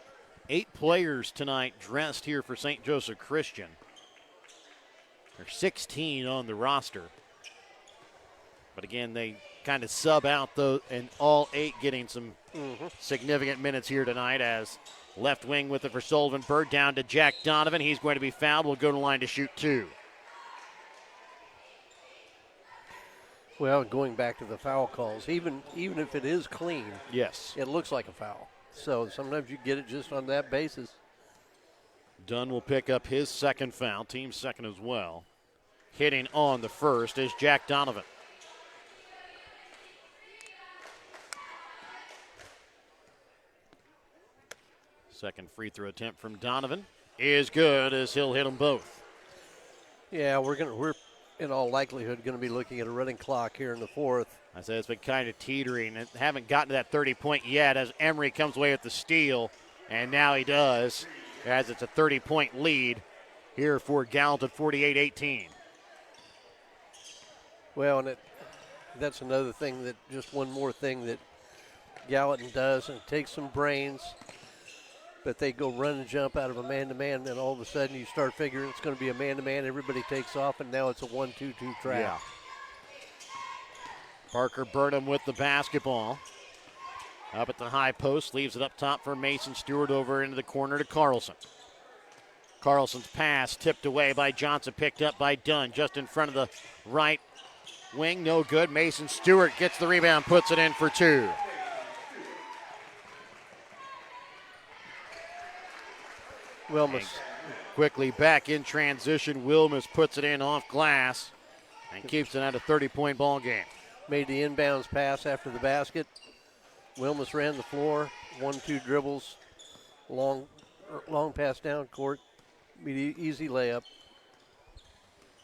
8 players tonight dressed here for St. Joseph Christian. There's 16 on the roster. But again, they kind of sub out, though, and all 8 getting some significant minutes here tonight as left wing with it for Sullivan. Bird down to Jack Donovan. He's going to be fouled. Will go to the line to shoot 2. Well, going back to the foul calls, even if it is clean, yes, it looks like a foul. So sometimes you get it just on that basis. Dunn will pick up his second foul, team second as well. Hitting on the first is Jack Donovan. Second free throw attempt from Donovan is good as he'll hit them both. Yeah, we're in all likelihood going to be looking at a running clock here in the fourth. I said it's been kind of teetering and haven't gotten to that 30-point yet as Emery comes away with the steal, and now he does as it's a 30-point lead here for Gallatin, 48-18. Well, and that's another thing just one more thing that Gallatin does, and it takes some brains, but they go run and jump out of a man-to-man, and all of a sudden you start figuring it's going to be a man-to-man, everybody takes off, and now it's a 1-2-2 trap. Yeah. Parker Burnham with the basketball. Up at the high post, leaves it up top for Mason Stewart over into the corner to Carlson. Carlson's pass tipped away by Johnson, picked up by Dunn, just in front of the right wing, no good. Mason Stewart gets the rebound, puts it in for 2. Wilmus Quickly back in transition. Wilmus puts it in off glass and keeps it at a 30-point ball game. Made the inbounds pass after the basket. Wilmus ran the floor, 1-2 dribbles, long pass down court, easy layup.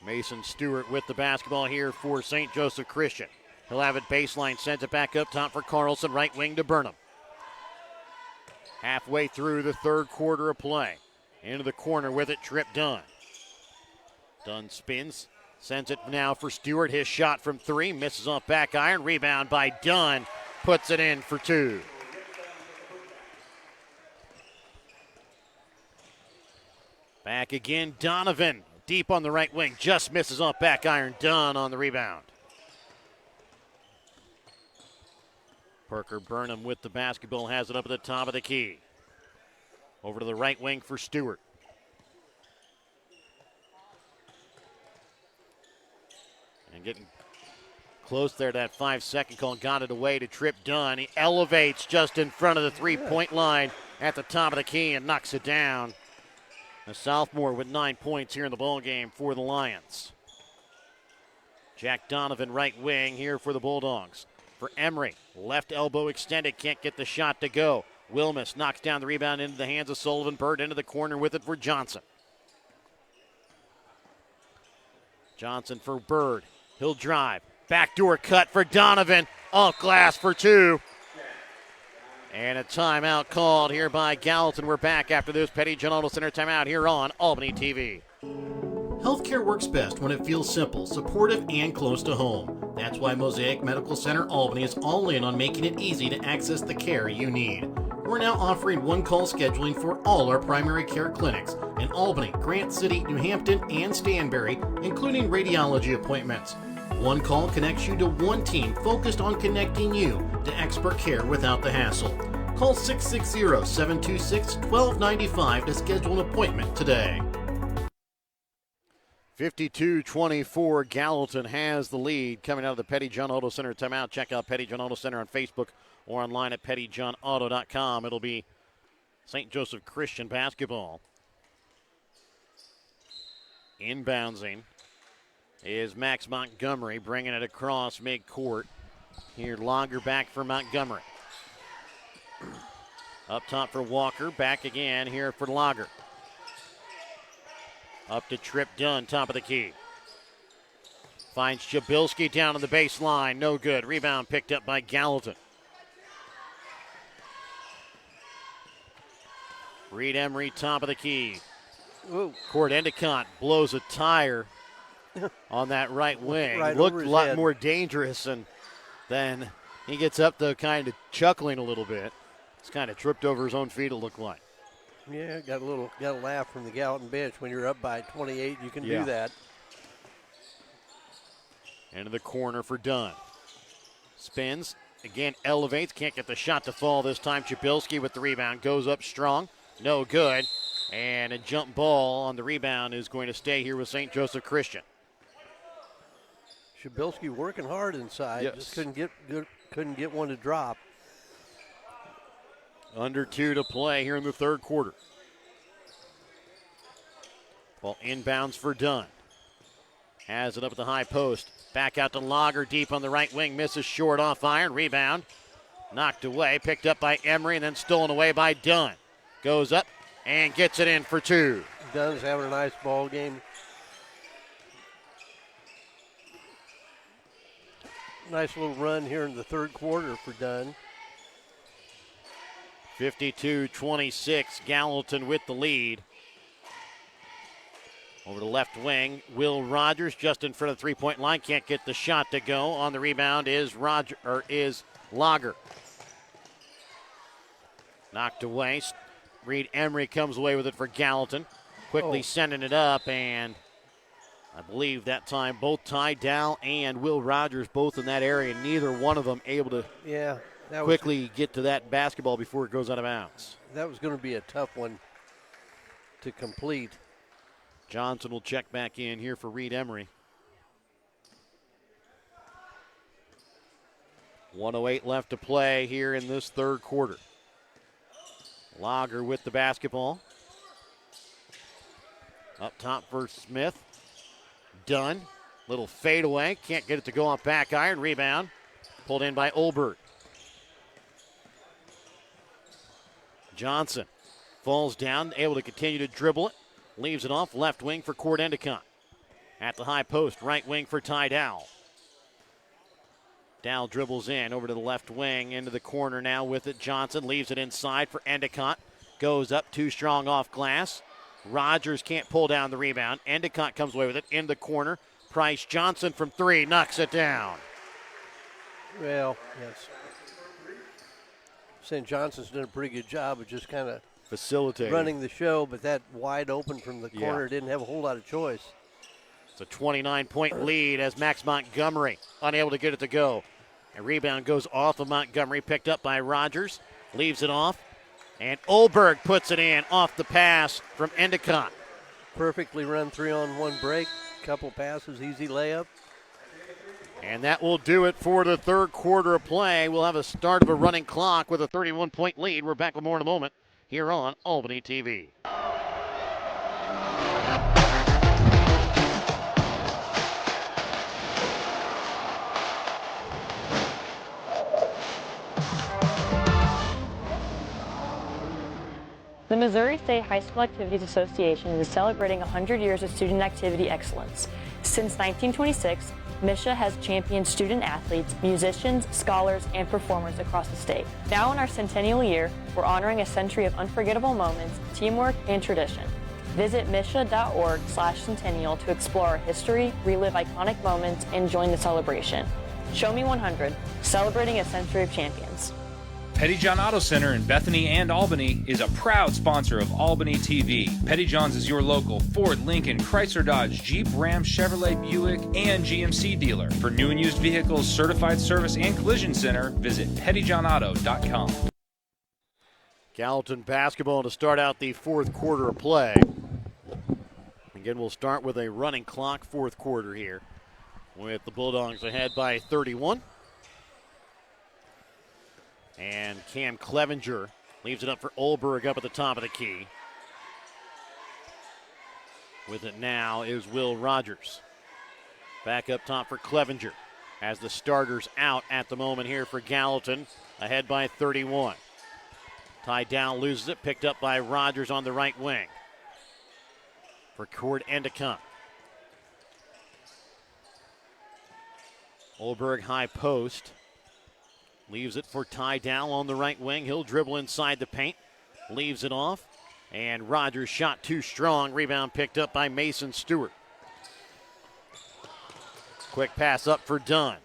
Mason Stewart with the basketball here for St. Joseph Christian. He'll have it baseline, sends it back up top for Carlson, right wing to Burnham. Halfway through the third quarter of play. Into the corner with it, Trip Dunn. Dunn spins, sends it now for Stewart. His shot from three, misses off back iron. Rebound by Dunn, puts it in for two. Back again, Donovan. Deep on the right wing, just misses off back iron. Dunn on the rebound. Parker Burnham with the basketball, has it up at the top of the key. Over to the right wing for Stewart. And getting close there, that 5-second call, got it away to Trip Dunn. He elevates just in front of the three-point line at the top of the key and knocks it down. A sophomore with 9 points here in the ballgame for the Lions. Jack Donovan, right wing here for the Bulldogs. For Emery, left elbow extended, can't get the shot to go. Wilmus knocks down the rebound into the hands of Sullivan. Bird into the corner with it for Johnson. Johnson for Bird. He'll drive. Backdoor cut for Donovan. Off glass for two. And a timeout called here by Gallatin. We're back after this Petty John Auto Center timeout here on Albany TV. Healthcare works best when it feels simple, supportive, and close to home. That's why Mosaic Medical Center Albany is all in on making it easy to access the care you need. We're now offering one-call scheduling for all our primary care clinics in Albany, Grant City, New Hampton, and Stanberry, including radiology appointments. One call connects you to one team focused on connecting you to expert care without the hassle. Call 660-726-1295 to schedule an appointment today. 52-24, Gallatin has the lead coming out of the Petty John Auto Center timeout. Check out Petty John Auto Center on Facebook or online at pettyjohnauto.com. It'll be St. Joseph Christian basketball. Inbouncing is Max Montgomery, bringing it across midcourt. Here, Lager back for Montgomery. Up top for Walker, back again here for Lager. Up to Trip Dunn, top of the key. Finds Jabilski down on the baseline, no good. Rebound picked up by Gallatin. Reed Emery, top of the key. Ooh. Court Endicott blows a tire on that right wing. Right Looked a lot head. more dangerous, and then he gets up to kind of chuckling a little bit. He's kind of tripped over his own feet, it looked like. Yeah, got a laugh from the Gallatin bench. When you're up by 28, you can do that. Into the corner for Dunn. Spins, again elevates, can't get the shot to fall this time. Jabilski with the rebound, goes up strong, no good. And a jump ball on the rebound is going to stay here with St. Joseph Christian. Shabilsky working hard inside, just couldn't get one to drop. Under 2 to play here in the third quarter. Ball inbounds for Dunn. Has it up at the high post. Back out to Lager, deep on the right wing. Misses short off iron. Rebound. Knocked away. Picked up by Emery and then stolen away by Dunn. Goes up and gets it in for two. Dunn's having a nice ball game. Nice little run here in the third quarter for Dunn. 52-26, Gallatin with the lead. Over the left wing, Will Rogers just in front of the three-point line. Can't get the shot to go. On the rebound is Lager. Knocked away. Reed Emery comes away with it for Gallatin. Quickly sending it up, and I believe that time both Ty Dow and Will Rogers both in that area. Neither one of them able to quickly get to that basketball before it goes out of bounds. That was going to be a tough one to complete. Johnson will check back in here for Reed Emery. 1:08 left to play here in this third quarter. Lager with the basketball. Up top for Smith. Dunn. Little fadeaway. Can't get it to go off back iron. Rebound. Pulled in by Olberg. Johnson falls down, able to continue to dribble it. Leaves it off left wing for Cord Endicott. At the high post, right wing for Ty Dowell. Dowell dribbles in over to the left wing, into the corner now with it. Johnson leaves it inside for Endicott. Goes up, too strong off glass. Rogers can't pull down the rebound. Endicott comes away with it in the corner. Price Johnson from three knocks it down. Well, yes. St. Johnson's done a pretty good job of just kind of facilitating, running the show, but that wide open from the corner didn't have a whole lot of choice. It's a 29-point lead as Max Montgomery unable to get it to go. A rebound goes off of Montgomery, picked up by Rogers, leaves it off, and Olberg puts it in off the pass from Endicott. Perfectly run 3-on-1 break, couple passes, easy layup. And that will do it for the third quarter of play. We'll have a start of a running clock with a 31-point lead. We're back with more in a moment here on Albany TV. The Missouri State High School Activities Association is celebrating 100 years of student activity excellence. Since 1926, MSHSAA has championed student athletes, musicians, scholars, and performers across the state. Now in our centennial year, we're honoring a century of unforgettable moments, teamwork, and tradition. Visit MSHSAA.org/centennial to explore our history, relive iconic moments, and join the celebration. Show Me 100, celebrating a century of champions. Pettyjohn Auto Center in Bethany and Albany is a proud sponsor of Albany TV. Pettyjohn's is your local Ford, Lincoln, Chrysler, Dodge, Jeep, Ram, Chevrolet, Buick, and GMC dealer. For new and used vehicles, certified service, and collision center, visit pettyjohnauto.com. Gallatin basketball to start out the fourth quarter of play. Again, we'll start with a running clock fourth quarter here with the Bulldogs ahead by 31. And Cam Clevenger leaves it up for Olberg up at the top of the key. With it now is Will Rogers. Back up top for Clevenger as the starters out at the moment here for Gallatin, ahead by 31. Ty Dowell loses it, picked up by Rogers on the right wing. For Cord Endicott. Olberg high post. Leaves it for Ty Dowell on the right wing. He'll dribble inside the paint. Leaves it off. And Rogers shot too strong. Rebound picked up by Mason Stewart. Quick pass up for Dunn.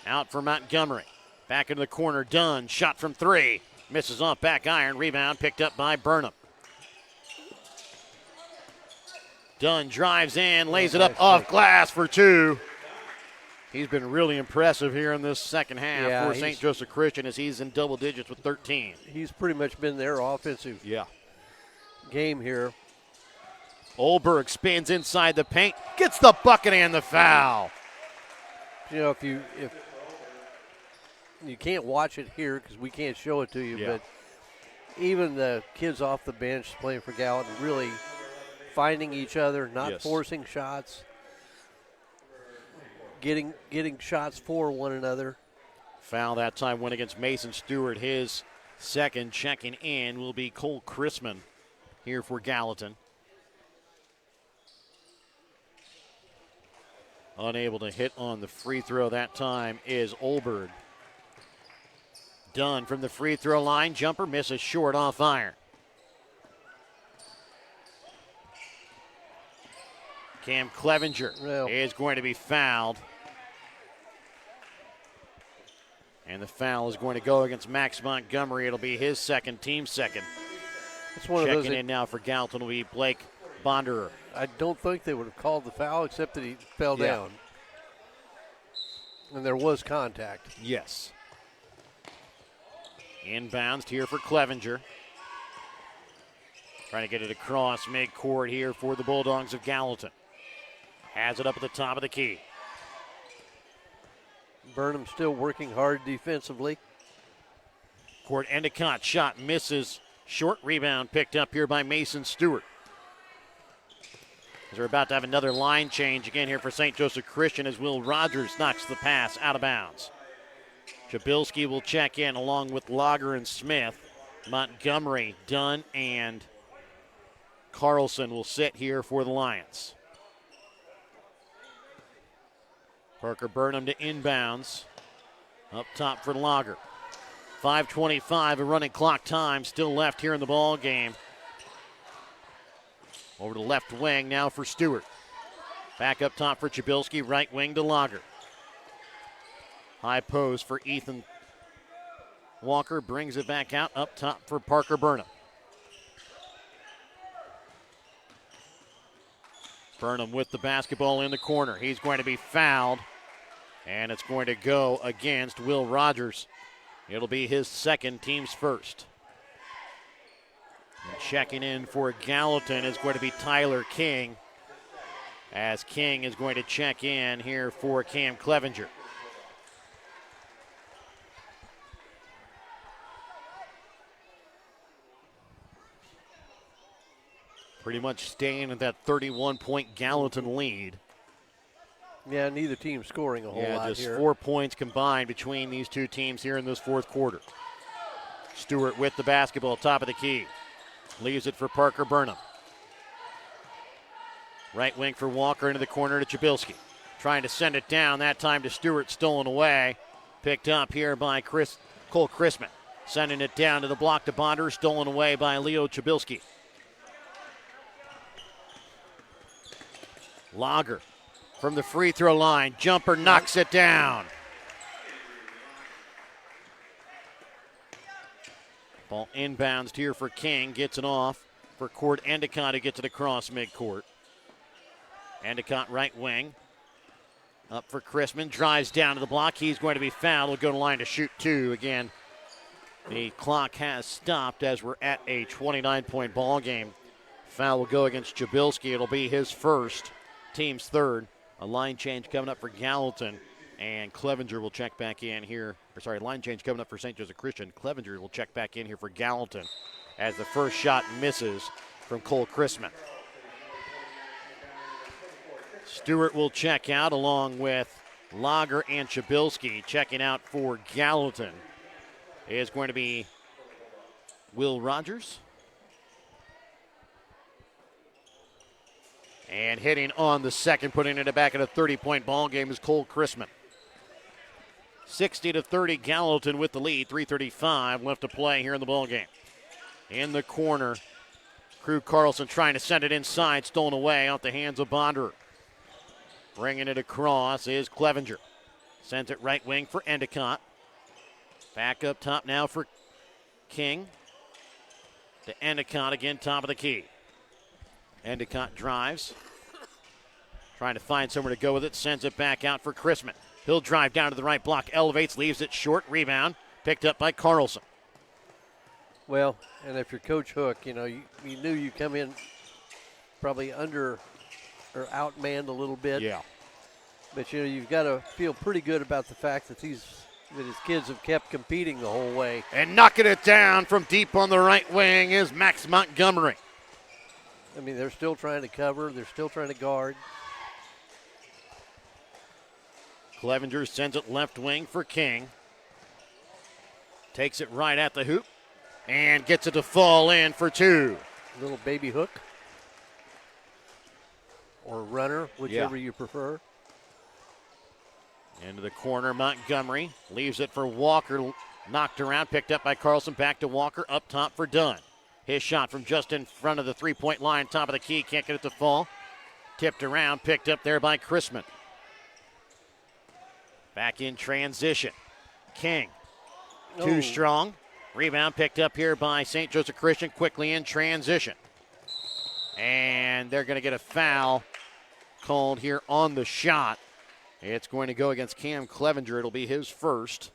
Out for Montgomery. Back into the corner. Dunn. Shot from three. Misses off back iron. Rebound picked up by Burnham. Dunn drives in. Lays it up off glass for two. He's been really impressive here in this second half for St. Joseph Christian as he's in double digits with 13. He's pretty much been their offensive game here. Olberg spins inside the paint, gets the bucket and the foul. You know, if you can't watch it here because we can't show it to you, but even the kids off the bench playing for Gallatin really finding each other, not forcing shots. Getting shots for one another. Foul that time went against Mason Stewart. His second. Checking in will be Cole Chrisman here for Gallatin. Unable to hit on the free throw that time is Olberg. Dunn from the free throw line. Jumper misses short off iron. Cam Clevenger is going to be fouled. And the foul is going to go against Max Montgomery. It'll be his second, team second. It's one Checking of those in now for Gallatin will be Blake Bonderer. I don't think they would have called the foul except that he fell down. And there was contact. Yes. Inbounds here for Clevenger. Trying to get it across midcourt here for the Bulldogs of Gallatin. Has it up at the top of the key. Burnham still working hard defensively. Cord Endicott shot misses. Short rebound picked up here by Mason Stewart. They're about to have another line change again here for St. Joseph Christian as Will Rogers knocks the pass out of bounds. Jabilski will check in along with Lager and Smith. Montgomery, Dunn, and Carlson will sit here for the Lions. Parker Burnham to inbounds. Up top for Lager. 5:25, a running clock time still left here in the ball game. Over to left wing now for Stewart. Back up top for Jabilski, right wing to Lager. High post for Ethan Walker, brings it back out up top for Parker Burnham. Burnham with the basketball in the corner. He's going to be fouled, and it's going to go against Will Rogers. It'll be his second, team's first. And checking in for Gallatin is going to be Tyler King, as King is going to check in here for Cam Clevenger. Pretty much staying at that 31-point Gallatin lead. Yeah, neither team scoring a whole lot just here. 4 points combined between these two teams here in this fourth quarter. Stewart with the basketball, top of the key. Leaves it for Parker Burnham. Right wing for Walker into the corner to Jabilski. Trying to send it down, that time to Stewart, stolen away. Picked up here by Cole Chrisman. Sending it down to the block to Bonder, stolen away by Leo Jabilski. Lager from the free throw line. Jumper knocks it down. Ball inbounds here for King. Gets it off for Court Endicott, who gets it across midcourt. Endicott right wing. Up for Chrisman. Drives down to the block. He's going to be fouled. Will go to line to shoot two. Again, the clock has stopped as we're at a 29-point ball game. Foul will go against Jabilski. It'll be his first, team's third. A line change coming up for Gallatin, and Clevenger will check back in here. Line change coming up for St. Joseph Christian. Clevenger will check back in here for Gallatin as the first shot misses from Cole Chrisman. Stewart will check out along with Lager and Jabilski. Checking out for Gallatin is going to be Will Rogers. And hitting on the second, putting it back at a 30-point ball game is Cole Chrisman. 60-30, Gallatin with the lead. 3:35 left to play here in the ball game. In the corner, Crew Carlson trying to send it inside, stolen away off the hands of Bonder. Bringing it across is Clevenger. Sends it right wing for Endicott. Back up top now for King. To Endicott again, top of the key. Endicott drives. Trying to find somewhere to go with it. Sends it back out for Chrisman. He'll drive down to the right block. Elevates, leaves it short. Rebound. Picked up by Carlson. Well, and if you're Coach Hook, you knew you come in probably under or outmanned a little bit. Yeah. But, you've got to feel pretty good about the fact that his kids have kept competing the whole way. And knocking it down from deep on the right wing is Max Montgomery. I mean, they're still trying to cover. They're still trying to guard. Clevenger sends it left wing for King. Takes it right at the hoop and gets it to fall in for two. Little baby hook or runner, whichever you prefer. Into the corner, Montgomery leaves it for Walker. Knocked around, picked up by Carlson. Back to Walker, up top for Dunn. His shot from just in front of the three-point line, top of the key, can't get it to fall. Tipped around, picked up there by Chrisman. Back in transition. King, too strong. Rebound picked up here by St. Joseph Christian, quickly in transition. And they're going to get a foul called here on the shot. It's going to go against Cam Clevenger. It'll be his first,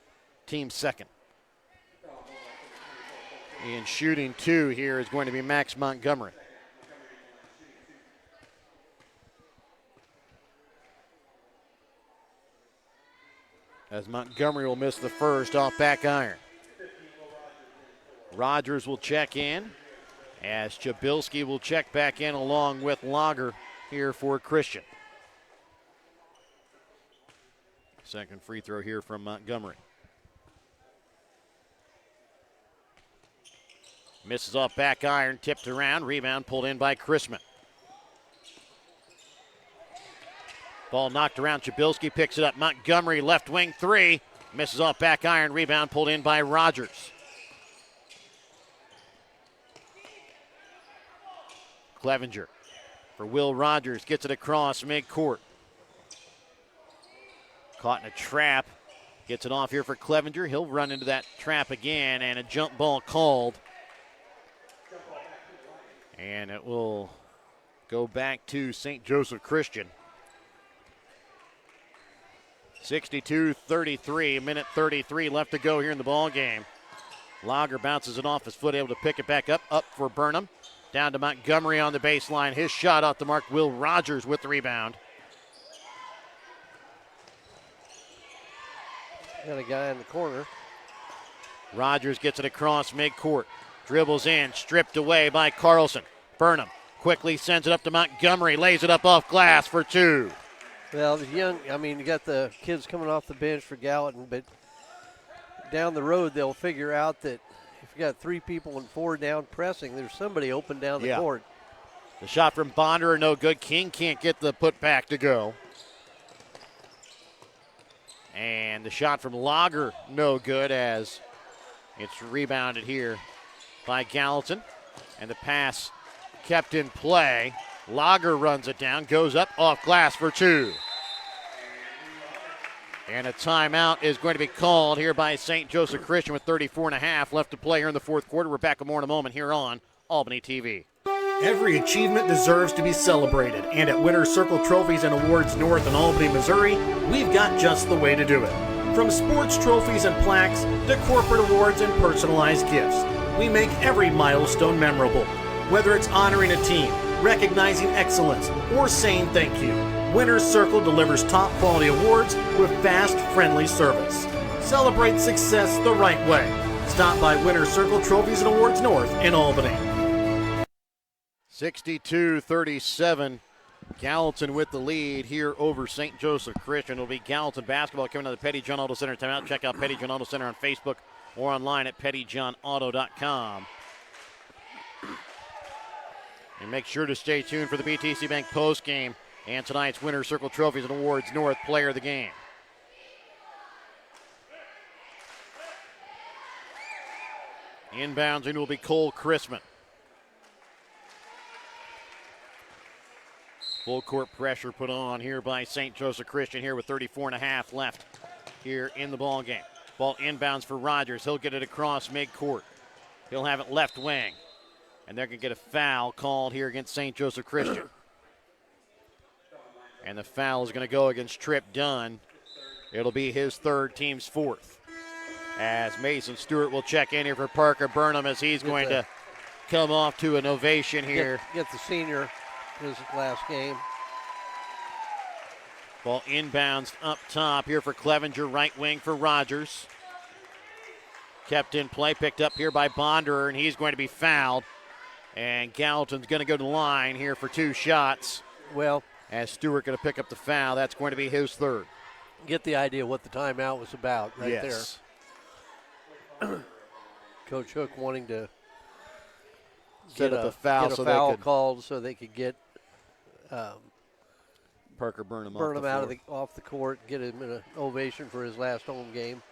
team second. And shooting two here is going to be Max Montgomery. As Montgomery will miss the first off back iron. Rogers will check in as Jabilski will check back in along with Lager here for Christian. Second free throw here from Montgomery. Misses off back iron, tipped around, rebound pulled in by Chrisman. Ball knocked around, Chabilski picks it up. Montgomery, left wing three. Misses off back iron, rebound pulled in by Rogers. Clevenger for Will Rogers, gets it across midcourt. Caught in a trap, gets it off here for Clevenger. He'll run into that trap again, and a jump ball called. And it will go back to St. Joseph Christian. 62-33, minute 33 left to go here in the ball game. Lager bounces it off his foot, able to pick it back up for Burnham. Down to Montgomery on the baseline. His shot off the mark. Will Rogers with the rebound. Got a guy in the corner. Rogers gets it across midcourt. Dribbles in, stripped away by Carlson. Burnham quickly sends it up to Montgomery. Lays it up off glass for two. Well, you got the kids coming off the bench for Gallatin, but down the road they'll figure out that if you got three people and four down pressing, there's somebody open down the court. The shot from Bonder, no good. King can't get the putback to go. And the shot from Lager, no good, as it's rebounded here by Gallatin. And the pass kept in play. Lager runs it down, goes up off glass for two. And a timeout is going to be called here by St. Joseph Christian with 34.5 left to play here in the fourth quarter. We're back with more in a moment here on Albany TV. Every achievement deserves to be celebrated, and at Winter Circle Trophies and Awards North in Albany, Missouri, we've got just the way to do it. From sports trophies and plaques to corporate awards and personalized gifts, we make every milestone memorable. Whether it's honoring a team, recognizing excellence, or saying thank you, Winter Circle delivers top quality awards with fast, friendly service. Celebrate success the right way. Stop by Winter Circle Trophies and Awards North in Albany. 62-37, Gallatin with the lead here over St. Joseph Christian. It'll be Gallatin basketball coming to the Petty John Auto Center timeout. Check out Petty John Auto Center on Facebook or online at pettyjohnauto.com. And make sure to stay tuned for the BTC Bank post game and tonight's Winter Circle Trophies and Awards North Player of the Game. Inbounds in will be Cole Chrisman. Full court pressure put on here by St. Joseph Christian here with 34.5 left here in the ball game. Ball inbounds for Rogers. He'll get it across midcourt. He'll have it left wing. And they're going to get a foul called here against St. Joseph Christian. And the foul is going to go against Trip Dunn. It'll be his third, team's fourth. As Mason Stewart will check in here for Parker Burnham as he's going to come off to an ovation here. Get the senior his last game. Ball inbounds up top here for Clevenger, right wing for Rogers. Kept in play, picked up here by Bonder, and he's going to be fouled. And Gallatin's going to go to the line here for two shots. Well, as Stewart going to pick up the foul, that's going to be his third. Get the idea what the timeout was about right yes. there. Coach Hook wanting to set up a foul, get a foul called so they could get Parker Burnham off the court, get him in an ovation for his last home game.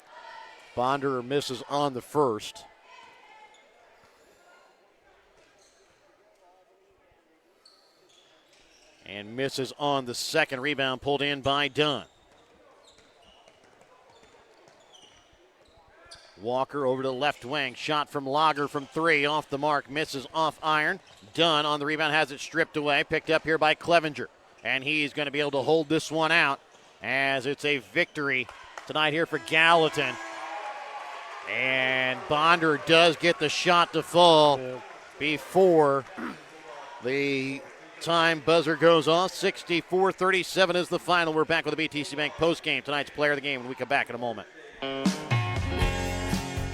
Bonder misses on the first. And misses on the second. Rebound pulled in by Dunn. Walker over to the left wing. Shot from Lager from three. Off the mark. Misses off iron. Dunn on the rebound has it stripped away. Picked up here by Clevenger. And he's going to be able to hold this one out as it's a victory tonight here for Gallatin. And Bonder does get the shot to fall before the time buzzer goes off. 64-37 is the final. We're back with the BTC Bank post game. Tonight's player of the game when we come back in a moment.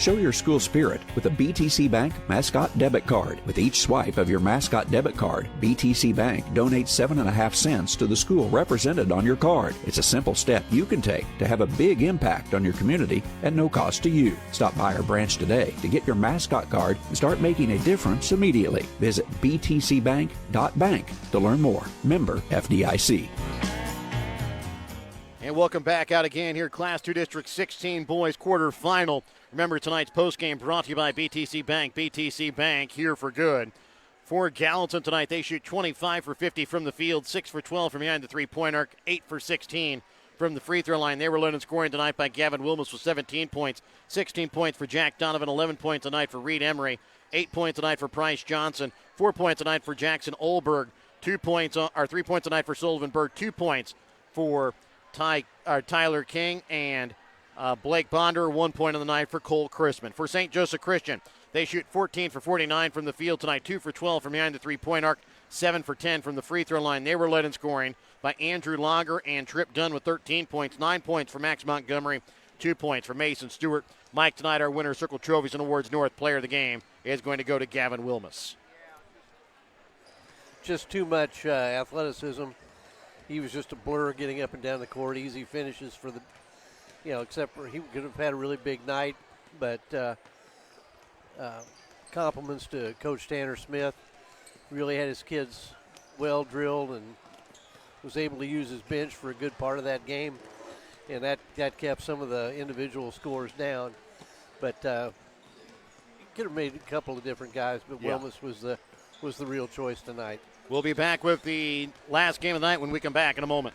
Show your school spirit with a BTC Bank Mascot Debit Card. With each swipe of your Mascot Debit Card, BTC Bank donates 7.5 cents to the school represented on your card. It's a simple step you can take to have a big impact on your community at no cost to you. Stop by our branch today to get your Mascot Card and start making a difference immediately. Visit btcbank.bank to learn more. Member FDIC. And welcome back out again here, Class 2 District 16 boys quarterfinal. Remember, tonight's postgame brought to you by BTC Bank. BTC Bank, here for good. For Gallatin tonight, they shoot 25 for 50 from the field, 6 for 12 from behind the three-point arc, 8 for 16 from the free throw line. They were led in scoring tonight by Gavin Wilmus with 17 points, 16 points for Jack Donovan, 11 points tonight for Reed Emery, 8 points tonight for Price Johnson, 4 points tonight for Jackson Olberg, 3 points tonight for Sullivan Bird, 2 points for Tyler King and Blake Bonder, 1 point on the night for Cole Chrisman. For St. Joseph Christian, they shoot 14 for 49 from the field tonight, 2 for 12 from behind the three-point arc, 7 for 10 from the free throw line. They were led in scoring by Andrew Lager and Trip Dunn with 13 points, 9 points for Max Montgomery, 2 points for Mason Stewart. Mike, tonight our winner, Circle Trophies and Awards North Player of the Game, is going to go to Gavin Wilmus. Just too much athleticism. He was just a blur getting up and down the court. Easy finishes for the, except for he could have had a really big night. But compliments to Coach Tanner Smith. Really had his kids well drilled and was able to use his bench for a good part of that game. And that kept some of the individual scores down. But could have made a couple of different guys, but Wilmus was the real choice tonight. We'll be back with the last game of the night when we come back in a moment.